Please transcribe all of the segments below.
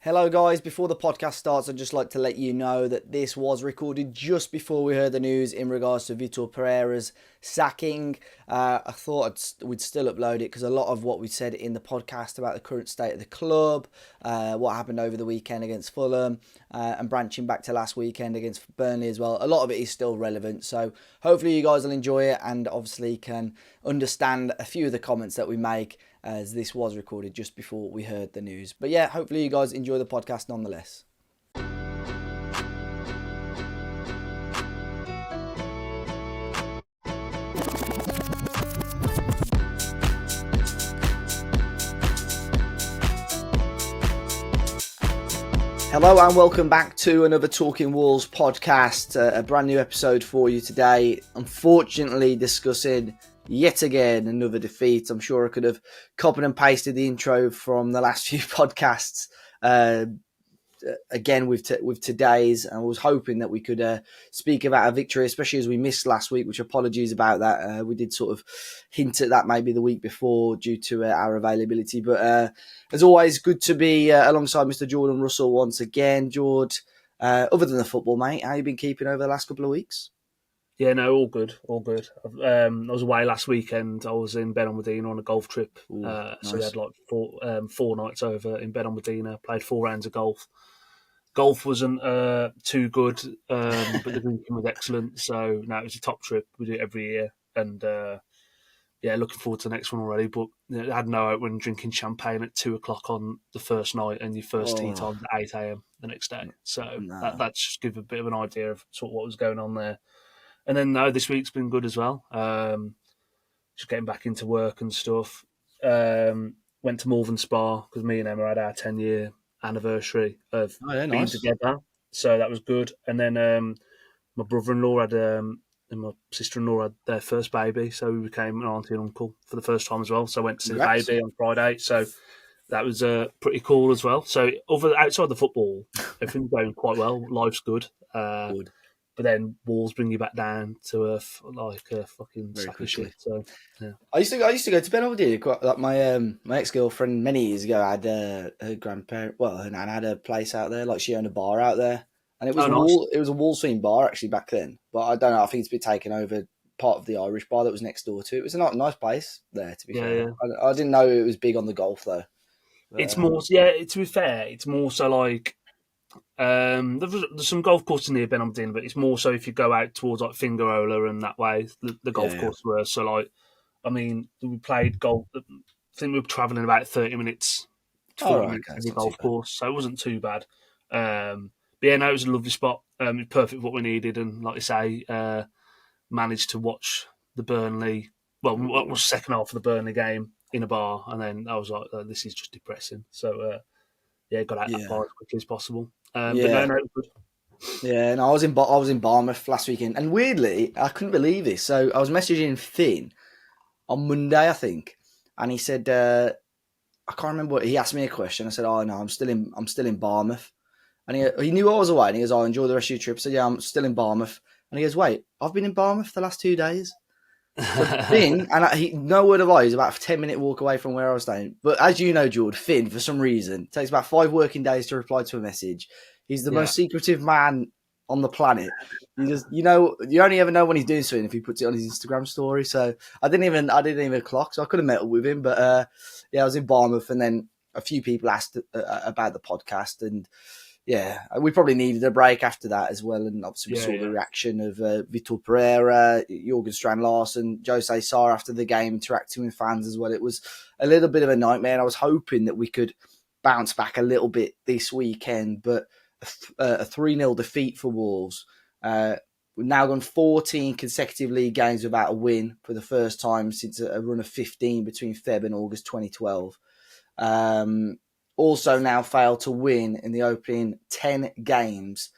Hello guys, before the podcast starts, I'd just like to let you know that this was recorded just before we heard the news in regards to Vitor Pereira's sacking. I thought we'd still upload it because a lot of what we said in the podcast about the current state of the club, what happened over the weekend against Fulham, and branching back to last weekend against Burnley as well, a lot of it is still relevant. So hopefully you guys will enjoy it and obviously can understand a few of the comments that we make, as this was recorded just before we heard the news. But yeah, hopefully you guys enjoy the podcast nonetheless. Hello and welcome back to another Talking Wolves podcast, a brand new episode for you today. Unfortunately, discussing yet again another defeat. I'm sure I could have copied and pasted the intro from the last few podcasts again with today's, and I was hoping that we could speak about a victory, especially as we missed last week, which apologies about that. We did sort of hint at that maybe the week before due to our availability, but as always, good to be alongside Mr. Jordan Russell once again. Jord, other than the football, mate, how you been keeping over the last couple of weeks? Yeah, no, all good, all good. I was away last weekend. I was in Ben on Medina on a golf trip. Ooh, So we nice. had like four nights over in Ben on Medina, played 4 rounds of golf. Golf wasn't too good, but the drinking was excellent. So now it was a top trip. We do it every year. And yeah, looking forward to the next one already. But I had no hope when drinking champagne at 2 o'clock on the first night and your first tee Oh, time at 8 a.m. the next day. So no. that just gives a bit of an idea of sort of what was going on there. And then no, this week's been good as well. Just getting back into work and stuff. Went to Malvern Spa because me and Emma had our 10-year anniversary of Oh, yeah, being nice. together, so that was good. And then my brother-in-law had and my sister-in-law had their first baby, so we became an auntie and uncle for the first time as well. So I went to see the Congrats. baby on Friday, so that was pretty cool as well. So outside the football, everything's going quite well. Life's good. Good. But then walls bring you back down to earth like a fucking Very sack of shit. quickly. So yeah. I used to go to Ben Aldi. Like my ex girlfriend many years ago had her grandparent. Well, her nan had a place out there. Like she owned a bar out there, and it was Oh, nice. It was a Wall Swing bar actually back then. But I don't know. I think it's been taken over. Part of the Irish bar that was next door to it. It was a nice place there. To be Yeah, fair, yeah. I didn't know it was big on the golf though. But, It's more, yeah. To be fair, it's more so like there's some golf courses near Benhampton, but it's more so if you go out towards like Fingerola and that way, the golf yeah. course were. So like, I mean, we played golf. I think we were travelling about 30 minutes to All 40 right. minutes Okay, to it's the not too golf bad. course, so it wasn't too bad. But yeah, no, it was a lovely spot. It was perfect for what we needed, and like I say, managed to watch the Burnley. Well, what was second half of the Burnley game in a bar, and then I was like, "This is just depressing." So yeah, got out that Yeah. bar as quickly as possible. But no, Yeah. no, it was good. Yeah, and I was in Barmouth last weekend, and weirdly, I couldn't believe this. So I was messaging Finn on Monday, I think, and he said, I can't remember what he asked me a question. I said, "Oh no, I'm still in Barmouth," and he knew I was away, and he goes, "Oh, enjoy the rest of your trip." I said, "Yeah, I'm still in Barmouth," and he goes, "Wait, I've been in Barmouth the last 2 days." So Finn, and no word of lie, he's about a 10-minute walk away from where I was staying. But as you know, Jord, Finn, for some reason, takes about 5 working days to reply to a message. He's the Yeah, most secretive man on the planet. You only ever know when he's doing something if he puts it on his Instagram story. So I didn't even clock, so I could have met up with him. But yeah, I was in Barmouth, and then a few people asked about the podcast, and yeah, we probably needed a break after that as well. And obviously, we yeah, saw the yeah, reaction of Vitor Pereira, Jorgen Strand Larsen, Jose Sarr after the game, interacting with fans as well. It was a little bit of a nightmare. And I was hoping that we could bounce back a little bit this weekend, but a 3-0 defeat for Wolves. We've now gone 14 consecutive league games without a win for the first time since a run of 15 between Feb and August 2012. Also now failed to win in the opening 10 games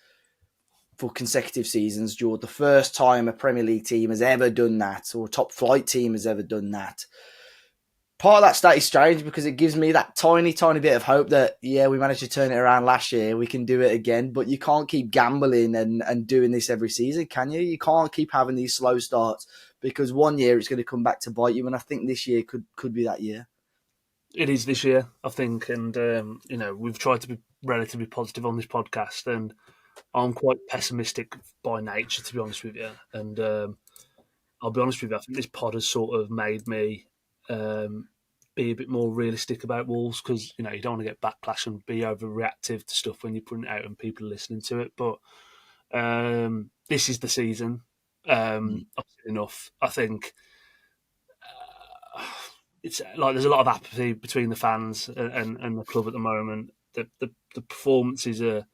for consecutive seasons, George. The first time a Premier League team has ever done that, or a top flight team has ever done that. Part of that stat is strange because it gives me that tiny, tiny bit of hope that, yeah, we managed to turn it around last year. We can do it again, but you can't keep gambling and doing this every season, can you? You can't keep having these slow starts because one year it's going to come back to bite you. And I think this year could be that year. it is this year, I think, and we've tried to be relatively positive on this podcast, and I'm quite pessimistic by nature, to be honest with you. And I'll be honest with you, I think this pod has sort of made me be a bit more realistic about Wolves, because you don't want to get backlash and be overreactive to stuff when you're putting it out and people are listening to it. But this is the season. I've seen enough. I think it's like there's a lot of apathy between the fans and the club at the moment. The performances are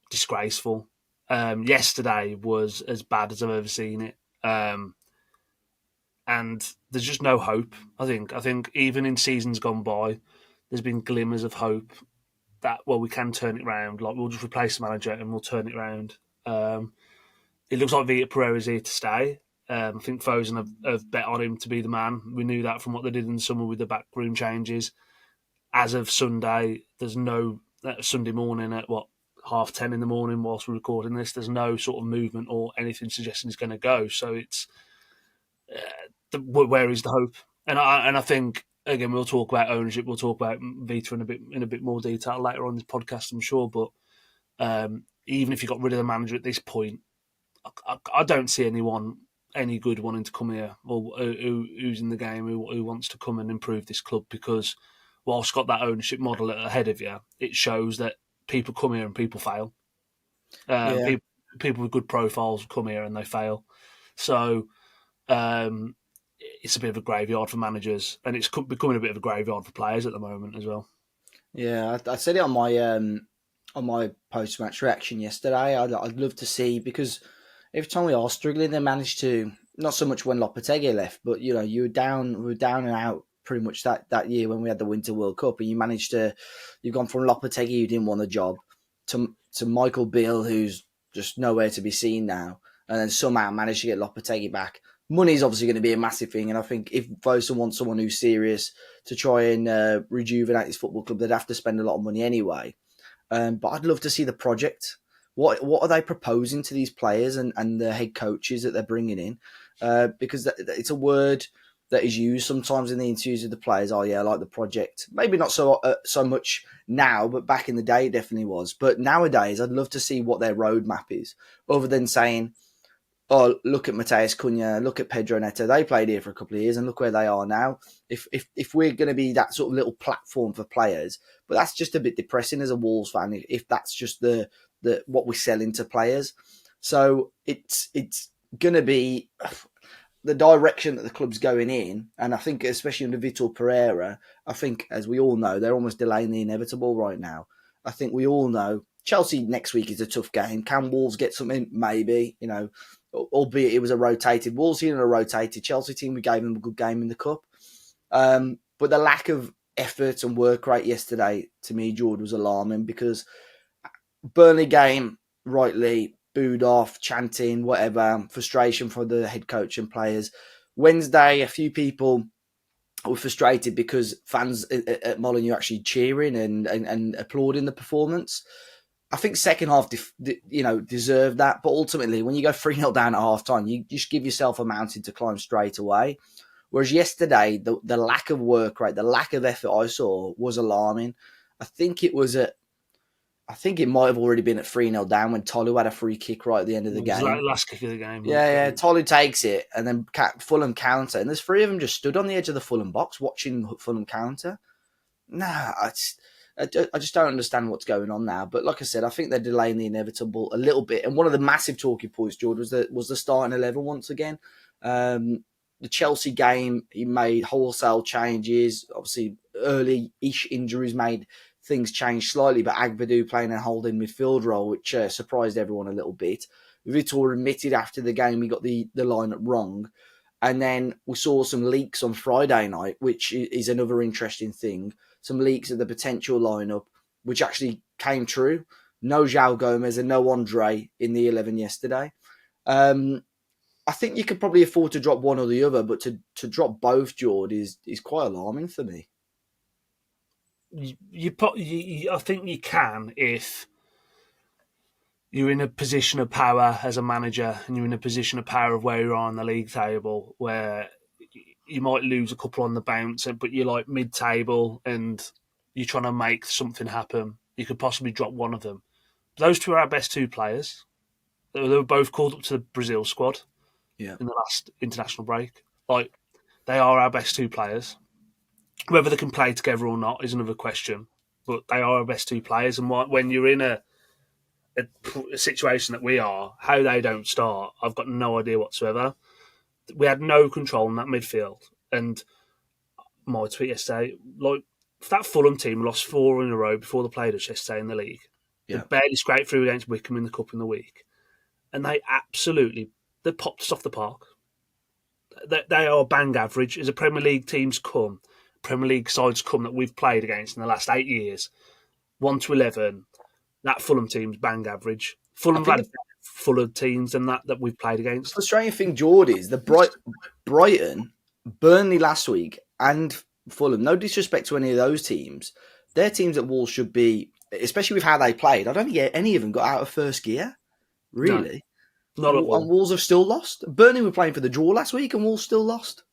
disgraceful. Yesterday was as bad as I've ever seen it. And there's just no hope. I think even in seasons gone by, there's been glimmers of hope that we can turn it around. Like we'll just replace the manager and we'll turn it around. It looks like Vitor Pereira is here to stay. I think Fosen have bet on him to be the man. We knew that from what they did in the summer with the backroom changes. As of Sunday, there's no Sunday morning at 10:30 in the morning whilst we're recording this. There's no sort of movement or anything suggesting he's going to go. So it's where is the hope? And I think again we'll talk about ownership. We'll talk about Vita in a bit more detail later on this podcast, I'm sure. But even if you got rid of the manager at this point, I don't see any good wanting to come here or who's in the game who wants to come and improve this club, because whilst got that ownership model ahead of you, it shows that people come here and people fail. Yeah. People with good profiles come here and they fail. So it's a bit of a graveyard for managers, and it's becoming a bit of a graveyard for players at the moment as well. Yeah, I said it on my post-match reaction yesterday. I'd love to see, because every time we are struggling, they manage to, not so much when Lopetegui left, but we were down and out pretty much that year when we had the Winter World Cup, and you've gone from Lopetegui, who didn't want the job, to Michael Beale, who's just nowhere to be seen now, and then somehow managed to get Lopetegui back. Money's obviously going to be a massive thing, and I think if Fosun wants someone who's serious to try and rejuvenate his football club, they'd have to spend a lot of money anyway. But I'd love to see the project. What are they proposing to these players and the head coaches that they're bringing in? Because it's a word that is used sometimes in the interviews with the players. Oh yeah, I like the project. Maybe not so much now, but back in the day it definitely was. But nowadays, I'd love to see what their roadmap is, other than saying, oh, look at Mateus Cunha, look at Pedro Neto. They played here for a couple of years and look where they are now. If we're going to be that sort of little platform for players, but that's just a bit depressing as a Wolves fan if that's just the what we sell into players. So it's going to be the direction that the club's going in, and I think especially under Vitor Pereira, I think, as we all know, they're almost delaying the inevitable right now. I think we all know Chelsea next week is a tough game. Can Wolves get something? Maybe, albeit it was a rotated Wolves team and a rotated Chelsea team. We gave them a good game in the cup. But the lack of effort and work rate yesterday, to me, Jord, was alarming, because Burnley game, rightly booed off, chanting, whatever, frustration for the head coach and players. Wednesday, a few people were frustrated because fans at Molineux actually cheering and applauding the performance. I think second half, deserved that. But ultimately, when you go 3-0 down at half time, you just give yourself a mountain to climb straight away. Whereas yesterday, the lack of work rate, the lack of effort I saw was alarming. I think it might have already been at 3-0 down when Tolu had a free kick right at the end of the game. Like last kick of the game. Yeah. Tolu takes it, and then Fulham counter. And there's three of them just stood on the edge of the Fulham box watching Fulham counter. Nah, I just don't understand what's going on now. But like I said, I think they're delaying the inevitable a little bit. And one of the massive talking points, Jord, was the starting 11 once again. The Chelsea game, he made wholesale changes. Obviously, early-ish injuries made things change slightly, but Agbadou playing a holding midfield role, which surprised everyone a little bit. Vitor admitted after the game he got the lineup wrong. And then we saw some leaks on Friday night, which is another interesting thing. Some leaks of the potential lineup, which actually came true. No João Gomez and no Andre in the 11 yesterday. I think you could probably afford to drop one or the other, but to drop both, Jord, is quite alarming for me. I think you can if you're in a position of power as a manager, and you're in a position of power of where you are on the league table, where you might lose a couple on the bounce, but you're like mid-table and you're trying to make something happen. you could possibly drop one of them. Those two are our best two players. They were both called up to the Brazil squad Yeah. in the last international break. Like, they are our best two players. Whether they can play together or not is another question. But they are our best two players, and when you're in a situation that we are, how they don't start, I've got no idea whatsoever. We had no control in that midfield, and my tweet yesterday, like that Fulham team lost 4 in a row before they played us yesterday in the league. They Yeah. barely scraped through against Wickham in the cup in the week, and they popped us off the park. They are bang average as a Premier League Premier League sides come that we've played against in the last 8 years. 1 to 11, that Fulham team's bang average. I Fulham's think had fuller teams than that we've played against. the strange thing, Jord, is the Brighton, Burnley last week, and Fulham. No disrespect to any of those teams, their teams at Wolves should be, especially with how they played. I don't think any of them got out of first gear, really. No, not at And all. Wolves have still lost. Burnley were playing for the draw last week, and Wolves still lost.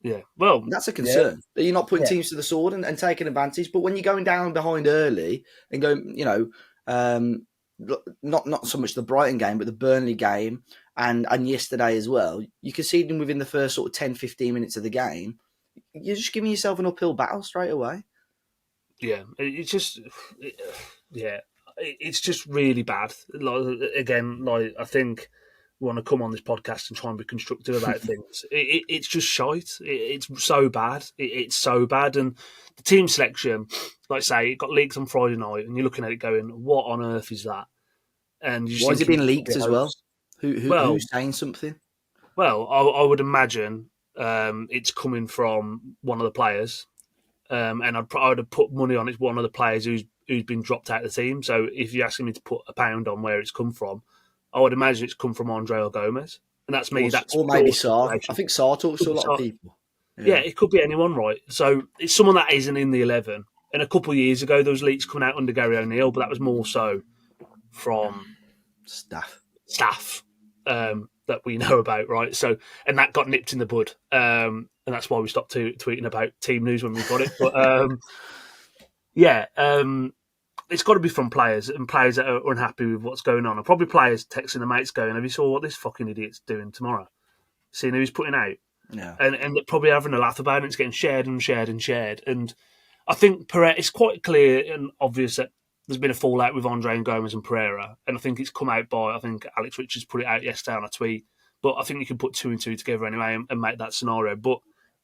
Yeah, well, That's a concern that you're not putting Yeah. teams to the sword and taking advantage. But when you're going down behind early and going, not so much the Brighton game, but the Burnley game and yesterday as well, you conceding within the first sort of 10, 15 minutes of the game, you're just giving yourself an uphill battle straight away. yeah, it's just, it's just really bad. Like I think we want to come on this podcast and try and be constructive about things. It's just shite. It's so bad. It's so bad. And the team selection, like I say, it got leaked on Friday night, and you're looking at it going, "What on earth is that?" And you just Why has it thinking, been leaked as well? Well, Who's saying something? well, I would imagine it's coming from one of the players, and I would have put money on it's one of the players who's been dropped out of the team. So if you're asking me to put £1 on where it's come from, I would imagine it's come from Andre or Gomez, and that's me. That's Or maybe pure Sarr. speculation. I think Sarr talks to a lot of people. Yeah, it could be anyone, right? So it's someone that isn't in the 11. And a couple of years ago, those leaks coming out under Gary O'Neill, but that was more so from staff that we know about, right? So, and that got nipped in the bud, and that's why we stopped tweeting about team news when we got it. But it's got to be from players and players that are unhappy with what's going on, and probably players texting the mates going, "Have you saw what this fucking idiot's doing tomorrow? Seeing who he's putting out." Yeah. And probably having a laugh about it. It's getting shared and shared and shared. And I think Pereira, it's quite clear and obvious that there's been a fallout with Andre and Gomez and Pereira. And I think it's come out by, I think Alex Richards put it out yesterday on a tweet. But I think you can put 2 and 2 together anyway and make that scenario. But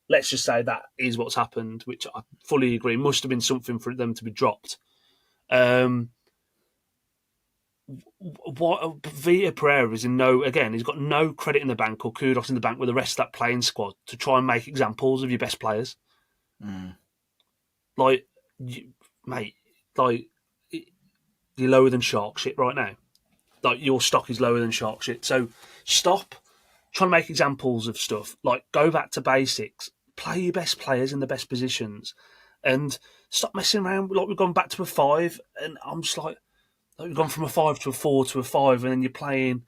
let's just say that is what's happened, which I fully agree must have been something for them to be dropped. Vitor Pereira is he's got no credit in the bank or kudos in the bank with the rest of that playing squad to try and make examples of your best players. Mate, you're lower than shark shit right now. Like, your stock is lower than shark shit. So stop trying to make examples of stuff. Like, go back to basics. Play your best players in the best positions. And stop messing around. Like, we've gone back to a 5, and I'm just like we've gone from a 5 to a 4 to a 5, and then you're playing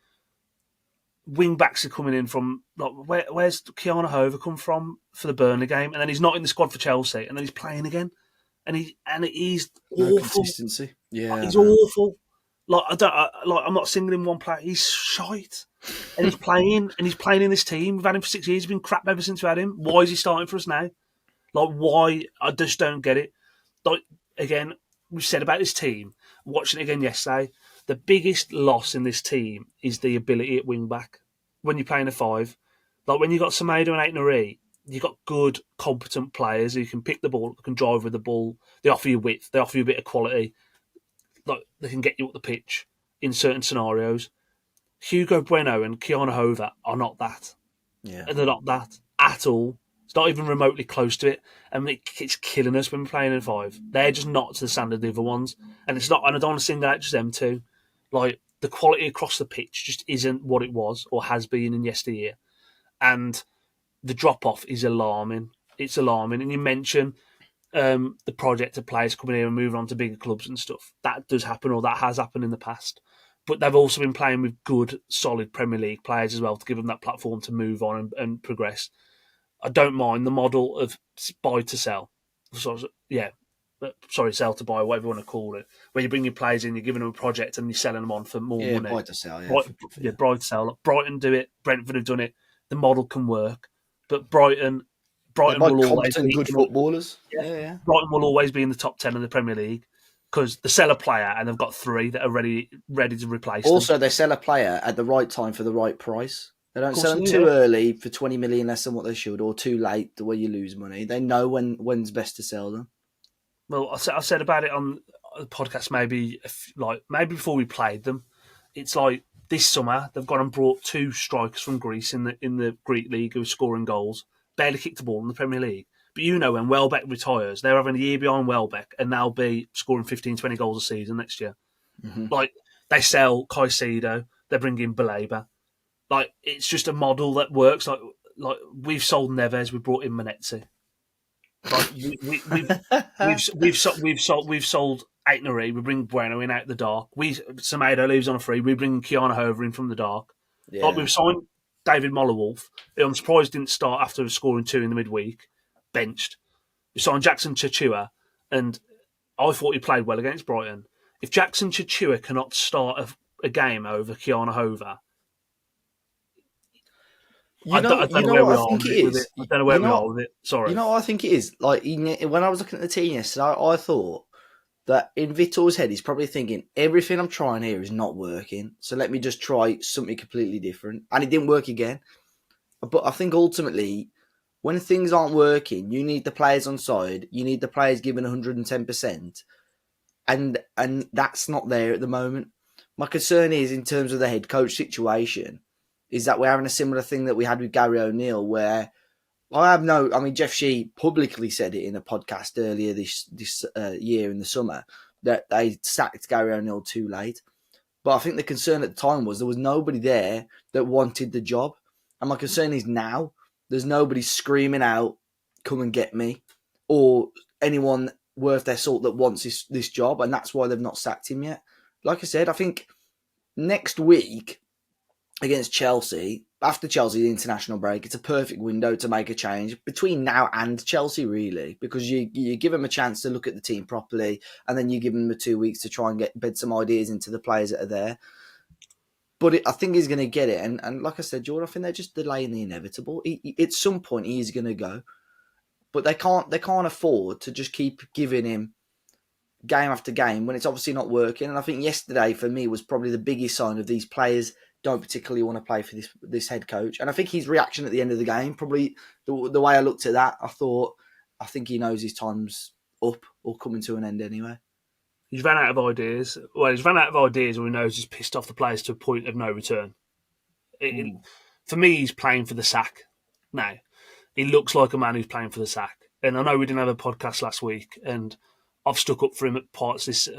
wing backs are coming in from where's Keanu Hover come from for the Burnley game, and then he's not in the squad for Chelsea, and then he's playing again, and he's awful. No consistency. Yeah, he's awful. I'm not singling one player. He's shite, and he's playing in this team. We've had him for 6 years. He's been crap ever since we had him. Why is he starting for us now? Like, why? I just don't get it. Like, again, we've said about this team. Watching it again yesterday, the biggest loss in this team is the ability at wing back. When you're playing a 5, like when you got Semedo and Aït-Nouri, you got good, competent players who can pick the ball, can drive with the ball. They offer you width. They offer you a bit of quality. Like, they can get you up the pitch in certain scenarios. Hugo Bueno and Keanu Hover are not that. Yeah, and they're not that at all. It's not even remotely close to it. I mean, it's killing us when we're playing in 5. They're just not to the standard of the other ones. And it's not, and I don't want to single out just them two. Like, the quality across the pitch just isn't what it was or has been in yesteryear. And the drop-off is alarming. It's alarming. And you mention the project of players coming here and moving on to bigger clubs and stuff. That does happen, or that has happened in the past. But they've also been playing with good, solid Premier League players as well to give them that platform to move on and progress. I don't mind the model of buy to sell. So, yeah, sell to buy, whatever you want to call it, where you bring your players in, you're giving them a project, and you're selling them on for more Yeah, money. buy to sell. Yeah, Buy to sell. Like Brighton do it. Brentford have done it. The model can work, but Brighton They buy will always competent, be good footballers. yeah, Yeah. Brighton will always be in the top 10 of the Premier League because they sell a player and they've got three that are ready to replace them. Also, they sell a player at the right time for the right price. They don't Of sell course, them they too do. early for 20 million less than what they should, or too late the way you lose money. They know when's best to sell them. Well, I said about it on the podcast maybe before we played them. It's like this summer they've gone and brought two strikers from Greece in the Greek league who are scoring goals. Barely kicked the ball in the Premier League. But when Welbeck retires, they're having a year behind Welbeck and they'll be scoring 15, 20 goals a season next year. Mm-hmm. Like, they sell Caicedo, they bring in Baleba. Like, it's just a model that works. Like we've sold Neves, we brought in Manetzi. Like we've sold Aitnari, we bring Bueno in out the dark. Semedo leaves on a free, we bring Keanu Hover in from the dark. Like, Yeah. we've signed David Mollowolf, who I'm surprised didn't start after scoring two in the midweek, benched. We signed Jackson Chachua, and I thought he played well against Brighton. If Jackson Chachua cannot start a game over Keanu Hover, I don't know where what we I are think it with it. is. I don't know where we are with it. Sorry. You know what I think it is. Like when I was looking at the team yesterday, I thought that in Vitor's head, he's probably thinking everything I'm trying here is not working. So let me just try something completely different, and it didn't work again. But I think ultimately, when things aren't working, you need the players on side. You need the players giving 110%, and that's not there at the moment. My concern is in terms of the head coach situation, is that we're having a similar thing that we had with Gary O'Neill, where Jeff Shee publicly said it in a podcast earlier this year in the summer that they sacked Gary O'Neill too late. But I think the concern at the time was there was nobody there that wanted the job. And my concern is now there's nobody screaming out, come and get me, or anyone worth their salt that wants this job. And that's why they've not sacked him yet. Like I said, I think next week against Chelsea, after Chelsea, the international break, it's a perfect window to make a change between now and Chelsea, really, because you give them a chance to look at the team properly, and then you give them the 2 weeks to try and bed some ideas into the players that are there. But I think he's going to get it, and like I said, Jordan, I think they're just delaying the inevitable. At some point, he's going to go, but they can't afford to just keep giving him game after game when it's obviously not working. And I think yesterday for me was probably the biggest sign of these players don't particularly want to play for this head coach. And I think his reaction at the end of the game, probably the way I looked at that, I think he knows his time's up or coming to an end anyway. He's ran out of ideas. Well, he's ran out of ideas, or he knows he's pissed off the players to a point of no return. For me, he's playing for the sack now. He looks like a man who's playing for the sack. And I know we didn't have a podcast last week, and I've stuck up for him at parts this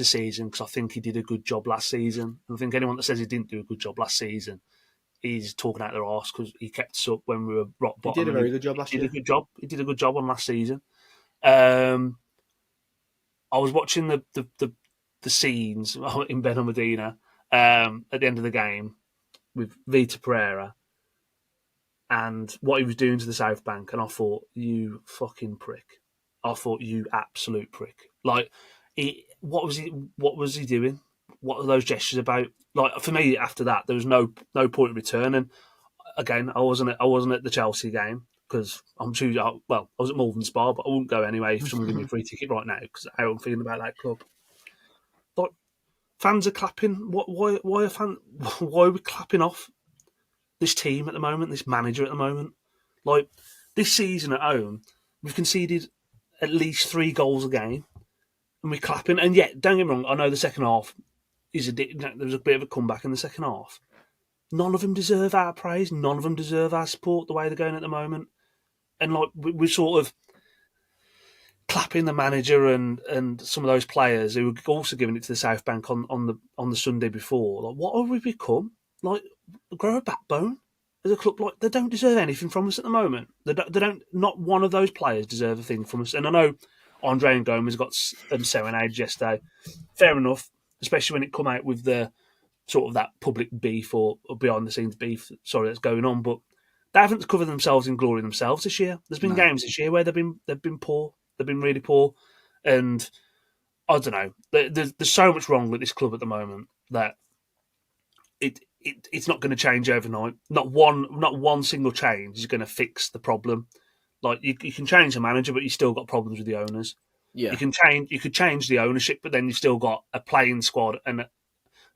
season because I think he did a good job last season. And I think anyone that says he didn't do a good job last season is talking out their arse because he kept us up when we were rock bottom. He did a very good job last year. He did a good job on last season. I was watching the scenes in Ben Medina at the end of the game with Vitor Pereira and what he was doing to the South Bank, and I thought, you fucking prick. I thought, you absolute prick. Like, what was he doing? What are those gestures about? Like, for me, after that, there was no point in returning. Again, I wasn't at the Chelsea game because I was at Malvern Spa, but I wouldn't go anyway if someone gave me a free ticket right now because how I'm feeling about that club. Like, fans are clapping. Why are we clapping off this team at the moment, this manager at the moment? Like, this season at home, we've conceded at least 3 goals a game, and we're clapping. And yet, don't get me wrong, I know the second half there was a bit of a comeback in the second half. None of them deserve our praise. None of them deserve our support the way they're going at the moment. And like we're sort of clapping the manager and some of those players who were also giving it to the South Bank on the Sunday before. Like, what have we become? Like, grow a backbone as a club. Like, they don't deserve anything from us at the moment. They don't. Not one of those players deserve a thing from us. And I know Andre and Gomez got serenaded yesterday. Fair enough, especially when it come out with the sort of that public beef or behind the scenes beef, that's going on. But they haven't covered themselves in glory themselves this year. There's been games this year where they've been poor. They've been really poor. And I don't know. There's so much wrong with this club at the moment that it's not going to change overnight. Not one single change is going to fix the problem. Like you can change the manager, but you still got problems with the owners. Yeah. You could change the ownership, but then you've still got a playing squad and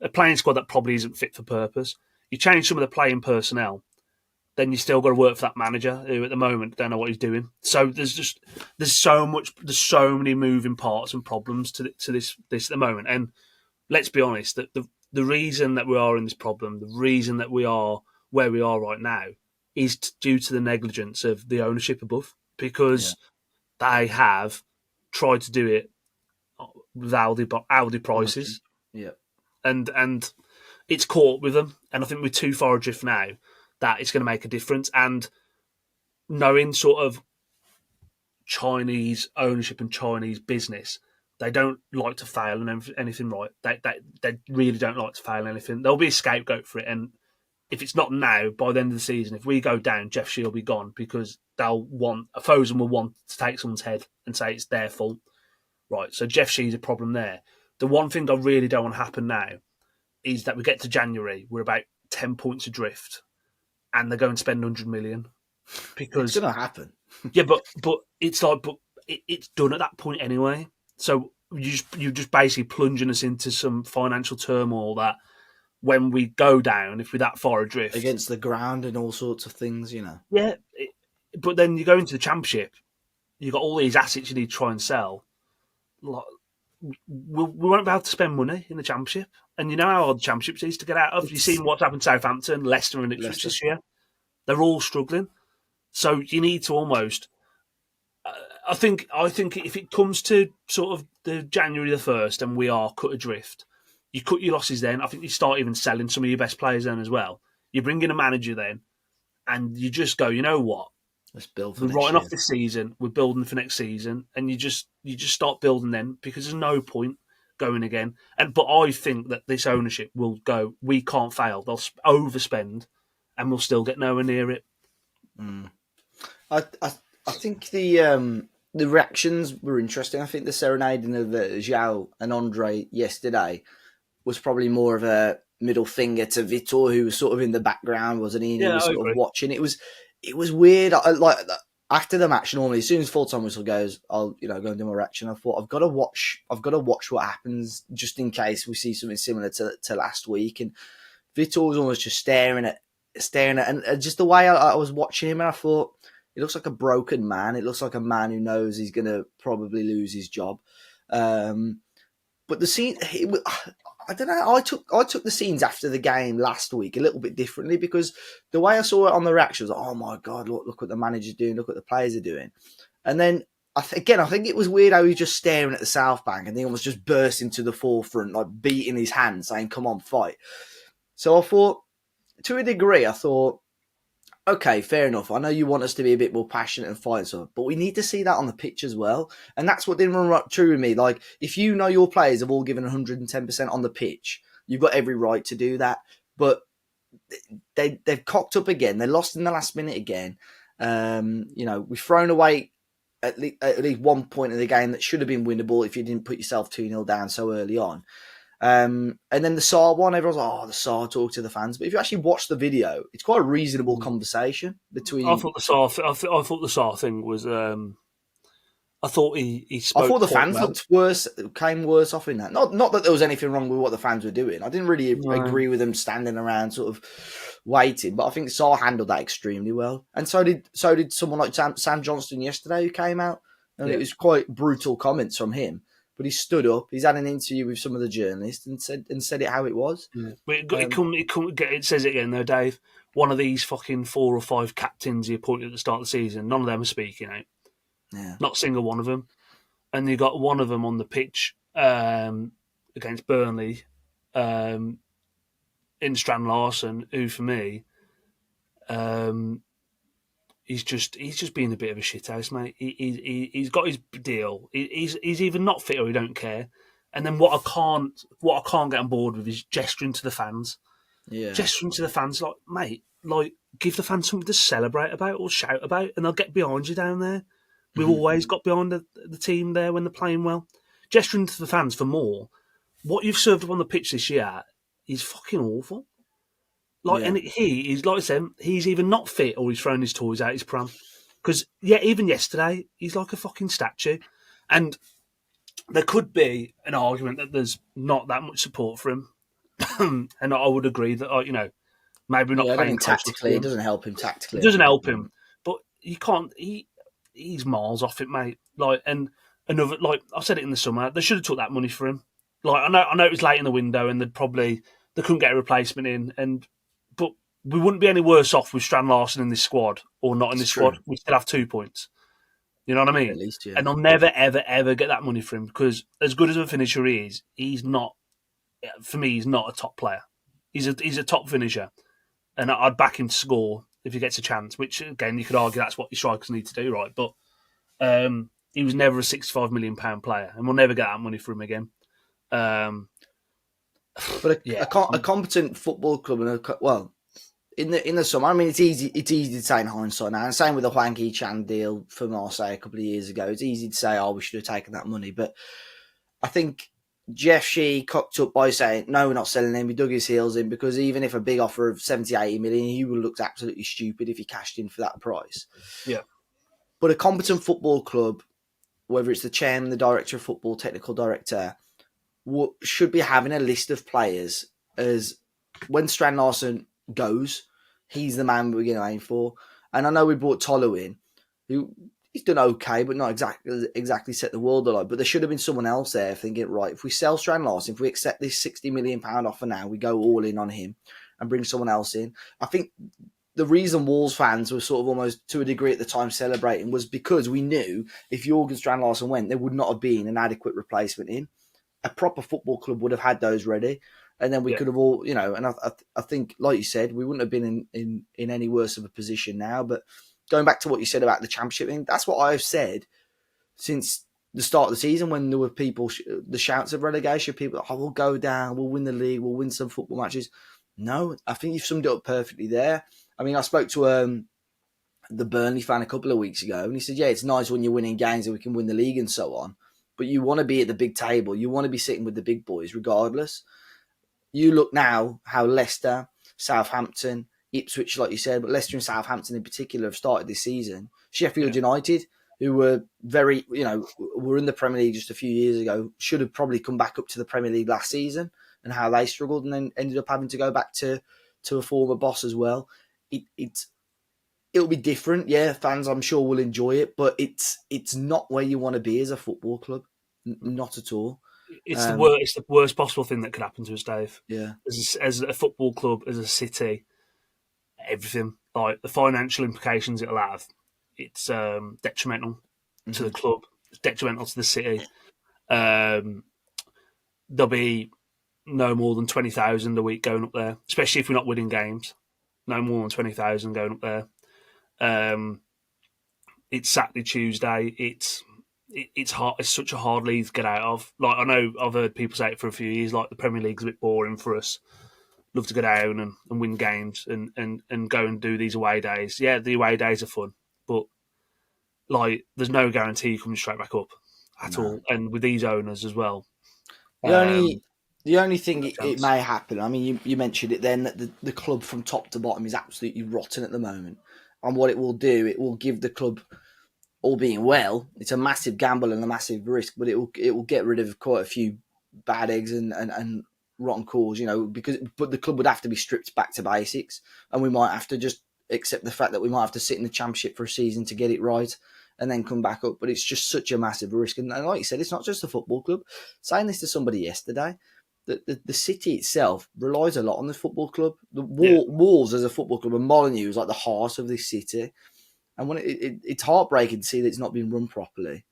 a playing squad that probably isn't fit for purpose. You change some of the playing personnel, then you still got to work for that manager who at the moment don't know what he's doing. So there's so many moving parts and problems to this at the moment. And let's be honest, that the reason that we are in this problem, the reason that we are where we are right now, is due to the negligence of the ownership above, Yeah. because they have tried to do it with Aldi prices, Yeah. and it's caught with them. And I think we're too far adrift now that it's going to make a difference. And knowing sort of Chinese ownership and Chinese business, they don't like to fail and anything, right? They really don't like to fail anything. There'll be a scapegoat for it, and if it's not now, by the end of the season, if we go down, Jeff Shee will be gone, because Fosun will want to take someone's head and say it's their fault, right? So Jeff Shee's a problem there. The one thing I really don't want to happen now is that we get to January, we're about 10 points adrift, and they're going to spend 100 million. Because It's going to happen. yeah, but it's like, it's done at that point anyway. So you just basically plunging us into some financial turmoil that when we go down, if we're that far adrift, Against the ground and all sorts of things, yeah. But then you go into the Championship, you've got all these assets you need to try and sell. Like, we won't be able to spend money in the Championship, and you know how hard the Championship is to get out of. You've seen what's happened to Southampton, Leicester, and Ipswich this year. They're all struggling. So you need to almost. I think if it comes to sort of the January the 1st and we are cut adrift, you cut your losses then. I think you start even selling some of your best players then as well. You bring in a manager then, and you just go, you know what? Let's build for We're next writing year. off this season. We're building for next season, and you just start building then, because there's no point going again. But I think that this ownership will go. We can't fail. They'll overspend, and we'll still get nowhere near it. I think the reactions were interesting. I think the serenading of João and Andre yesterday was probably more of a middle finger to Vitor, who was sort of in the background, wasn't he? And he Yeah, was I sort agree. of watching. It was weird. Like after the match, normally as soon as full time whistle goes, I'll go and do my reaction. I thought I've got to watch what happens just in case we see something similar to last week. And Vitor was almost just staring at, and just the way I was watching him, and I thought, he looks like a broken man. It looks like a man who knows he's going to probably lose his job. But the scene, I don't know. I took the scenes after the game last week a little bit differently, because the way I saw it on the reaction was, oh my God, look what the manager's doing, look what the players are doing. And then I think it was weird how he was just staring at the South Bank, and he almost just burst into the forefront, like beating his hand, saying, "Come on, fight." So I thought, to a degree, okay, fair enough. I know you want us to be a bit more passionate and fight stuff, but we need to see that on the pitch as well. And that's what didn't run true with me. Like, if you know your players have all given 110% on the pitch, you've got every right to do that. But they've cocked up again. They lost in the last minute again. We've thrown away at least 1 point in the game that should have been winnable if you didn't put yourself 2-0 down so early on. And then the Saar one, everyone's like, the Saar talk to the fans. But if you actually watch the video, it's quite a reasonable conversation between. I thought the Saar thing was. I thought he spoke. I thought the quite fans well. looked worse, came worse off in that. Not that there was anything wrong with what the fans were doing. I didn't really agree with them standing around sort of waiting, but I think Saar handled that extremely well. And so did someone like Sam Johnston yesterday, who came out, and it was quite brutal comments from him. But he stood up. He's had an interview with some of the journalists and said it how it was. Yeah. But it says it again though, Dave. One of these fucking 4 or 5 captains he appointed at the start of the season, none of them are speaking out. Yeah. Not a single one of them. And you got one of them on the pitch against Burnley, in Strand Larson, who for me, he's just being a bit of a shithouse, mate. He's got his deal. He's either not fit or he don't care. And then what I can't get on board with is gesturing to the fans. Yeah. Gesturing to the fans, like, mate, like, give the fans something to celebrate about or shout about, and they'll get behind you down there. We've always got behind the team there when they're playing well. Gesturing to the fans for more. What you've served up on the pitch this year is fucking awful. Like, Yeah. and he is, like I said, he's either not fit or he's thrown his toys out his pram. Because, yeah, even yesterday, he's like a fucking statue. And there could be an argument that there's not that much support for him. And I would agree that, maybe we're not Yeah, I don't playing think close enough to tactically it him. doesn't help him tactically. It I doesn't think at help the him. moment. But he can't, he's miles off it, mate. Like, and another, like, I said it in the summer, they should have took that money for him. Like, I know it was late in the window and they couldn't get a replacement in, but we wouldn't be any worse off with Strand Larson in this squad or not in It's this true. squad. We'd still have 2 points. You know what I At mean? least, yeah. And I'll never, ever, ever get that money for him because as good as a finisher he is, he's not, for me, he's not a top player. He's a top finisher. And I'd back him to score if he gets a chance, which, again, you could argue that's what your strikers need to do, right? But he was never a £65 million player, and we'll never get that money for him again. But Yeah. a competent football club in the summer. I mean, it's easy to say in hindsight now. And same with the Hwang Hee-chan deal for Marseille a couple of years ago. It's easy to say, "Oh, we should have taken that money." But I think Jeff Shee cocked up by saying, "No, we're not selling him." He dug his heels in because even if a big offer of 70, 80 million, he would have looked absolutely stupid if he cashed in for that price. Yeah. But a competent football club, whether it's the chairman, the director of football, technical director, should be having a list of players as when Strand Larson goes, he's the man we're going to aim for. And I know we brought Tolo in, who he's done okay, but not exactly set the world alight. But there should have been someone else there thinking, right, if we sell Strand Larson, if we accept this £60 million offer now, we go all in on him and bring someone else in. I think the reason Wolves fans were sort of almost to a degree at the time celebrating was because we knew if Jørgen Strand Larson went, there would not have been an adequate replacement in. A proper football club would have had those ready, and then we could have all, and I think, like you said, we wouldn't have been in any worse of a position now. But going back to what you said about the championship thing, that's what I've said since the start of the season when there were people, the shouts of relegation, people, we'll go down, we'll win the league, we'll win some football matches. No, I think you've summed it up perfectly there. I mean, I spoke to the Burnley fan a couple of weeks ago, and he said, yeah, it's nice when you're winning games and we can win the league and so on. But you want to be at the big table. You want to be sitting with the big boys regardless. You look now how Leicester, Southampton, Ipswich, like you said, but Leicester and Southampton in particular have started this season. Sheffield United, who were were in the Premier League just a few years ago, should have probably come back up to the Premier League last season and how they struggled and then ended up having to go back to a former boss as well. It'll be different, yeah. Fans, I'm sure, will enjoy it, but it's not where you want to be as a football club, not at all. It's the worst possible thing that could happen to us, Dave. Yeah, as a football club, as a city, everything like the financial implications it'll have. It's detrimental to the club. It's detrimental to the city. There'll be no more than 20,000 a week going up there, especially if we're not winning games. No more than 20,000 going up there. It's Saturday, Tuesday. It's hard. It's such a hard league to get out of. Like I know I've heard people say it for a few years. Like the Premier League's a bit boring for us. Love to go down and win games and go and do these away days. Yeah, the away days are fun, but like there's no guarantee you coming straight back up at all. And with these owners as well, the only thing no it may happen. I mean, you mentioned it then that the club from top to bottom is absolutely rotten at the moment. And what it will do, it will give the club, all being well, it's a massive gamble and a massive risk, but it will get rid of quite a few bad eggs and rotten cores, but the club would have to be stripped back to basics, and we might have to just accept the fact that we might have to sit in the championship for a season to get it right and then come back up. But it's just such a massive risk. And like you said, it's not just a football club. Saying this to somebody yesterday, the city itself relies a lot on the football club. The Wolves as a football club, and Molineux is like the heart of this city. And when it's heartbreaking to see that it's not being run properly,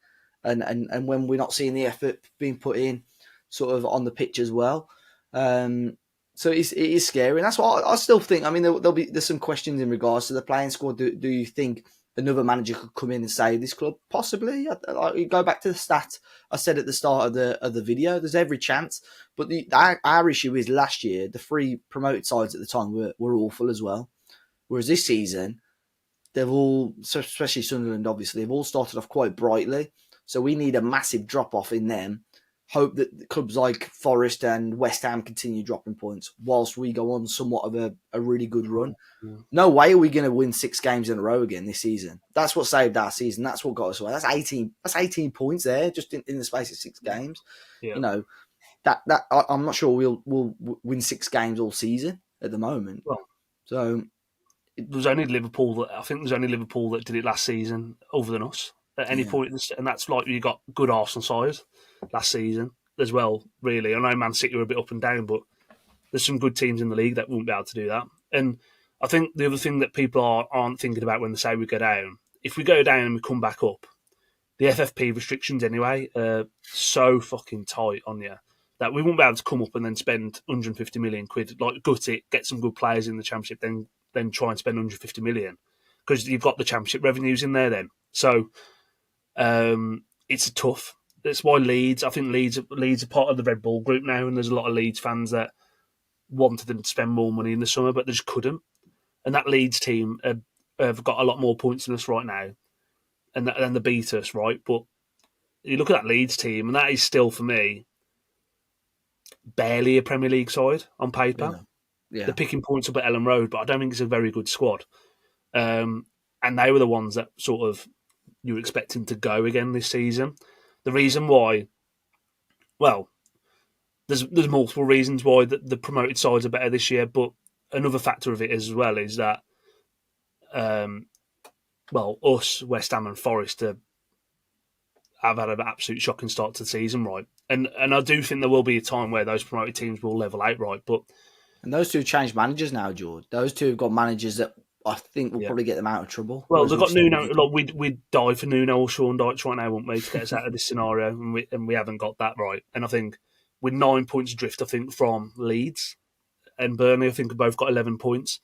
and when we're not seeing the effort being put in, sort of on the pitch as well. So it is scary, and that's what I still think. I mean, there's some questions in regards to the playing squad. Do you think another manager could come in and save this club? Possibly. I go back to the stat I said at the start of the video. There's every chance, but our issue is last year the three promoted sides at the time were awful as well. Whereas this season, they've all, especially Sunderland, obviously, they've all started off quite brightly. So we need a massive drop off in them. Hope that clubs like Forest and West Ham continue dropping points whilst we go on somewhat of a really good run. Yeah. No way are we going to win 6 games in a row again this season. That's what saved our season. That's what got us away. That's 18. That's 18 points there just in the space of 6 games. Yeah. You know I'm not sure we'll win 6 games all season at the moment. Well, So there's only Liverpool that I think there's only Liverpool that did it last season, other than us at any point, and that's like you got good Arsenal side last season as well. Really, I know Man City were a bit up and down, but there's some good teams in the league that won't be able to do that. And I think the other thing that people aren't thinking about when they say we go down, if we go down and we come back up, the FFP restrictions anyway are so fucking tight on you that we won't be able to come up and then spend 150 million quid, like gut it, get some good players in the Championship, then try and spend 150 million because you've got the Championship revenues in there then. So it's tough. That's why I think Leeds are part of the Red Bull group now, and there's a lot of Leeds fans that wanted them to spend more money in the summer, but they just couldn't. And that Leeds team have got a lot more points than us right now, and they beat us, right? But you look at that Leeds team, and that is still, for me, barely a Premier League side on paper. Yeah. They're picking points up at Ellen Road, but I don't think it's a very good squad. And they were the ones that sort of you were expecting to go again this season. The reason why, well, there's multiple reasons why the promoted sides are better this year, but another factor of it as well is that, us, West Ham and Forest have had an absolute shocking start to the season, right? And I do think there will be a time where those promoted teams will level out, right? But and those two changed managers now, Jord. Those two have got managers that I think will probably get them out of trouble. Well, they've got Nuno. Like we'd die for Nuno or Sean Dyche right now, wouldn't we, to get us out of this scenario? And we haven't got that right. And I think with 9 points adrift, I think from Leeds and Burnley, I think have both got 11 points.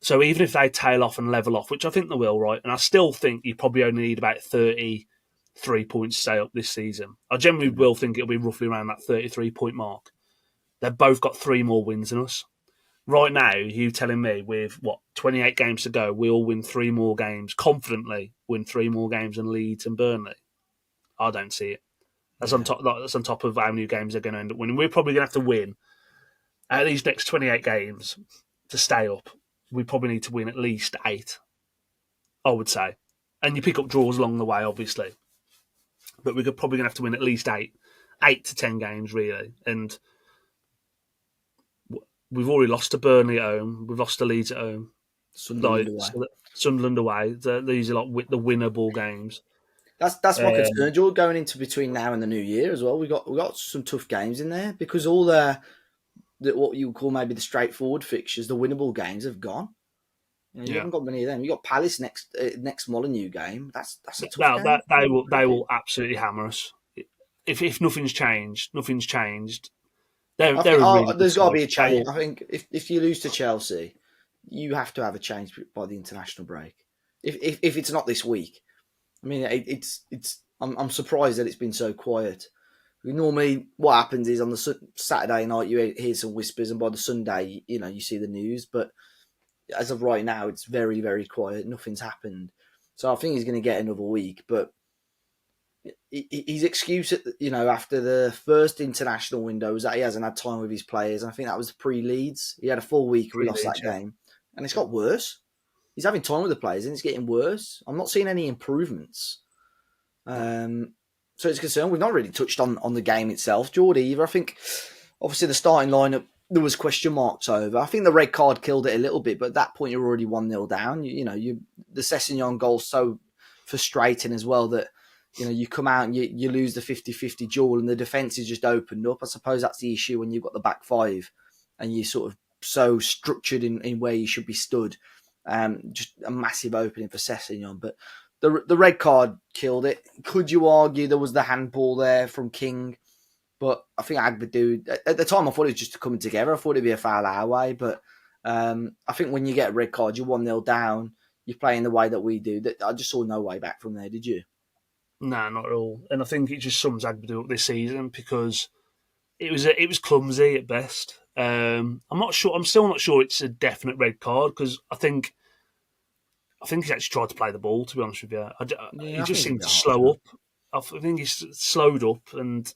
So even if they tail off and level off, which I think they will, right? And I still think you probably only need about 33 points to stay up this season. I generally will think it'll be roughly around that 33-point mark. They've both got 3 more wins than us. Right now, you telling me with 28 games to go, we'll win 3 more games, confidently win 3 more games than Leeds and Burnley? I don't see it. That's on top of how many games they're going to end up winning. We're probably going to have to win out of these next 28 games to stay up. We probably need to win at least 8, I would say. And you pick up draws along the way, obviously. But we're probably going to have to win at least 8 to 10 games, really. And we've already lost to Burnley at home. We've lost to Leeds at home. Sunderland away. Sunderland away. These are like the winnable games. That's my concern, George, going into between now and the new year as well. We got some tough games in there because all the what you would call maybe the straightforward fixtures, the winnable games, have gone. You haven't got many of them. You got Palace next Molineux game. That's a tough game. They will absolutely hammer us. If nothing's changed, There's got to be a change. I think if you lose to Chelsea, you have to have a change by the international break. If it's not this week, I mean, I'm surprised that it's been so quiet. Normally, what happens is on the Saturday night you hear some whispers, and by the Sunday, you see the news. But as of right now, it's very, very quiet. Nothing's happened. So I think he's going to get another week, but. His excuse, after the first international window was that he hasn't had time with his players. And I think that was pre-Leeds. He had a full week we lost that game. And it's got worse. He's having time with the players and it's getting worse. I'm not seeing any improvements. So it's concerned. We've not really touched on the game itself, Jord, either. I think, obviously, the starting lineup, there was question marks over. I think the red card killed it a little bit, but at that point, you're already 1-0 down. The Sessegnon goal's so frustrating as well that you come out and you lose the 50-50 duel and the defence is just opened up. I suppose that's the issue when you've got the back 5 and you're sort of so structured in where you should be stood. Just a massive opening for Sessegnon. But the red card killed it. Could you argue there was the handball there from King? But I think Agbadou, at the time I thought it was just coming together. I thought it'd be a foul our way. But I think when you get a red card, you're 1-0 down. You're playing the way that we do. I just saw no way back from there, did you? No, not at all. And I think it just sums Agbadou up this season because it was clumsy at best. I'm still not sure it's a definite red card because I think I think he's actually tried to play the ball. To be honest with you, Yeah, he I think just it's a seemed bit to harsh, slow man. up. I think he's slowed up and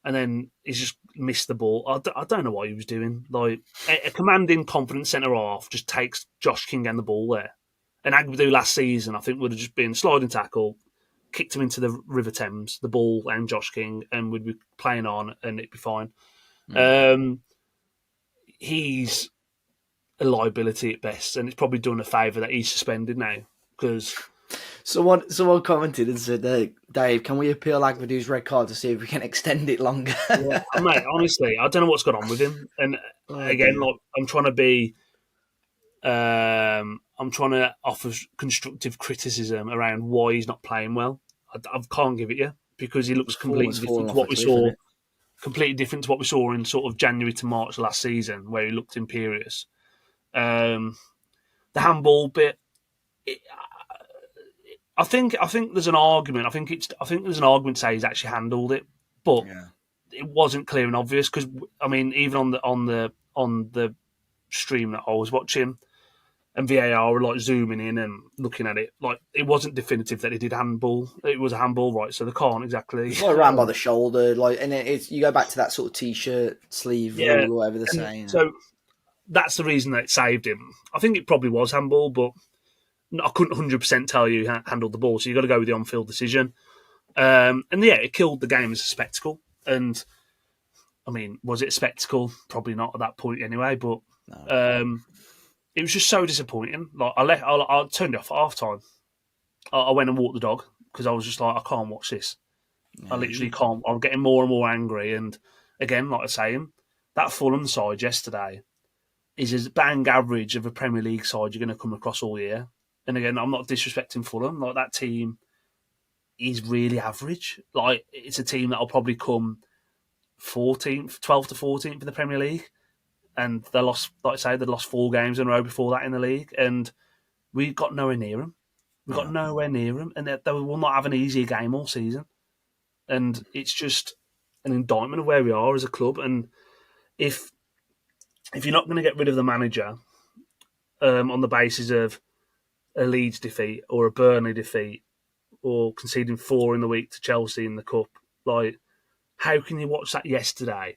then he's just missed the ball. I don't know what he was doing. Like a commanding, confident centre half just takes Josh King and the ball there. And Agbadou last season, I think, would have just been sliding tackle, kicked him into the River Thames, the ball and Josh King, and we'd be playing on, and it'd be fine. Mm. Um, he's a liability at best, and it's probably done a favour that he's suspended now because Someone commented and said, Dave, can we appeal Agvadou's red card to see if we can extend it longer? yeah, mate, honestly, I don't know what's gone on with him. And Oh again, dear. like I'm trying to offer constructive criticism around why he's not playing well. I can't give it you because he The looks form completely has different fallen to off a what we cliff, isn't saw. it? Completely different to what we saw in sort of January to March last season, where he looked imperious. Um, the handball bit, it, I think there's an argument. I think there's an argument to say he's actually handled it, but Yeah. it wasn't clear and obvious because I mean, even on the stream that I was watching, and VAR were like zooming in and looking at it, like it wasn't definitive that he did handball. It was a handball, right? So they can't exactly. It's like around by the shoulder, like, and it's you go back to that sort of t-shirt sleeve Yeah, rule, or whatever they're and saying. so that's the reason that it saved him. I think it probably was handball, but I couldn't 100% tell you who handled the ball. So you got to go with the on-field decision. And yeah, it killed the game as a spectacle. And I mean, was it a spectacle? Probably not at that point anyway. But No. it was just so disappointing. Like I turned it off at half time. I went and walked the dog because I was just like, I can't watch this. I Yeah, literally can't. I'm getting more and more angry. And again, like I say, that Fulham side yesterday is as bang average of a Premier League side you're going to come across all year. And again, I'm not disrespecting Fulham. Like that team is really average. Like it's a team that'll probably come 14th, 12th to 14th in the Premier League, and they lost. Like I say, they lost 4 games in a row before that in the league, and we got nowhere near them. We got no. nowhere near them, and they will not have an easier game all season. And it's just an indictment of where we are as a club. And if you're not going to get rid of the manager on the basis of a Leeds defeat or a Burnley defeat or conceding 4 in the week to Chelsea in the cup, like how can you watch that yesterday?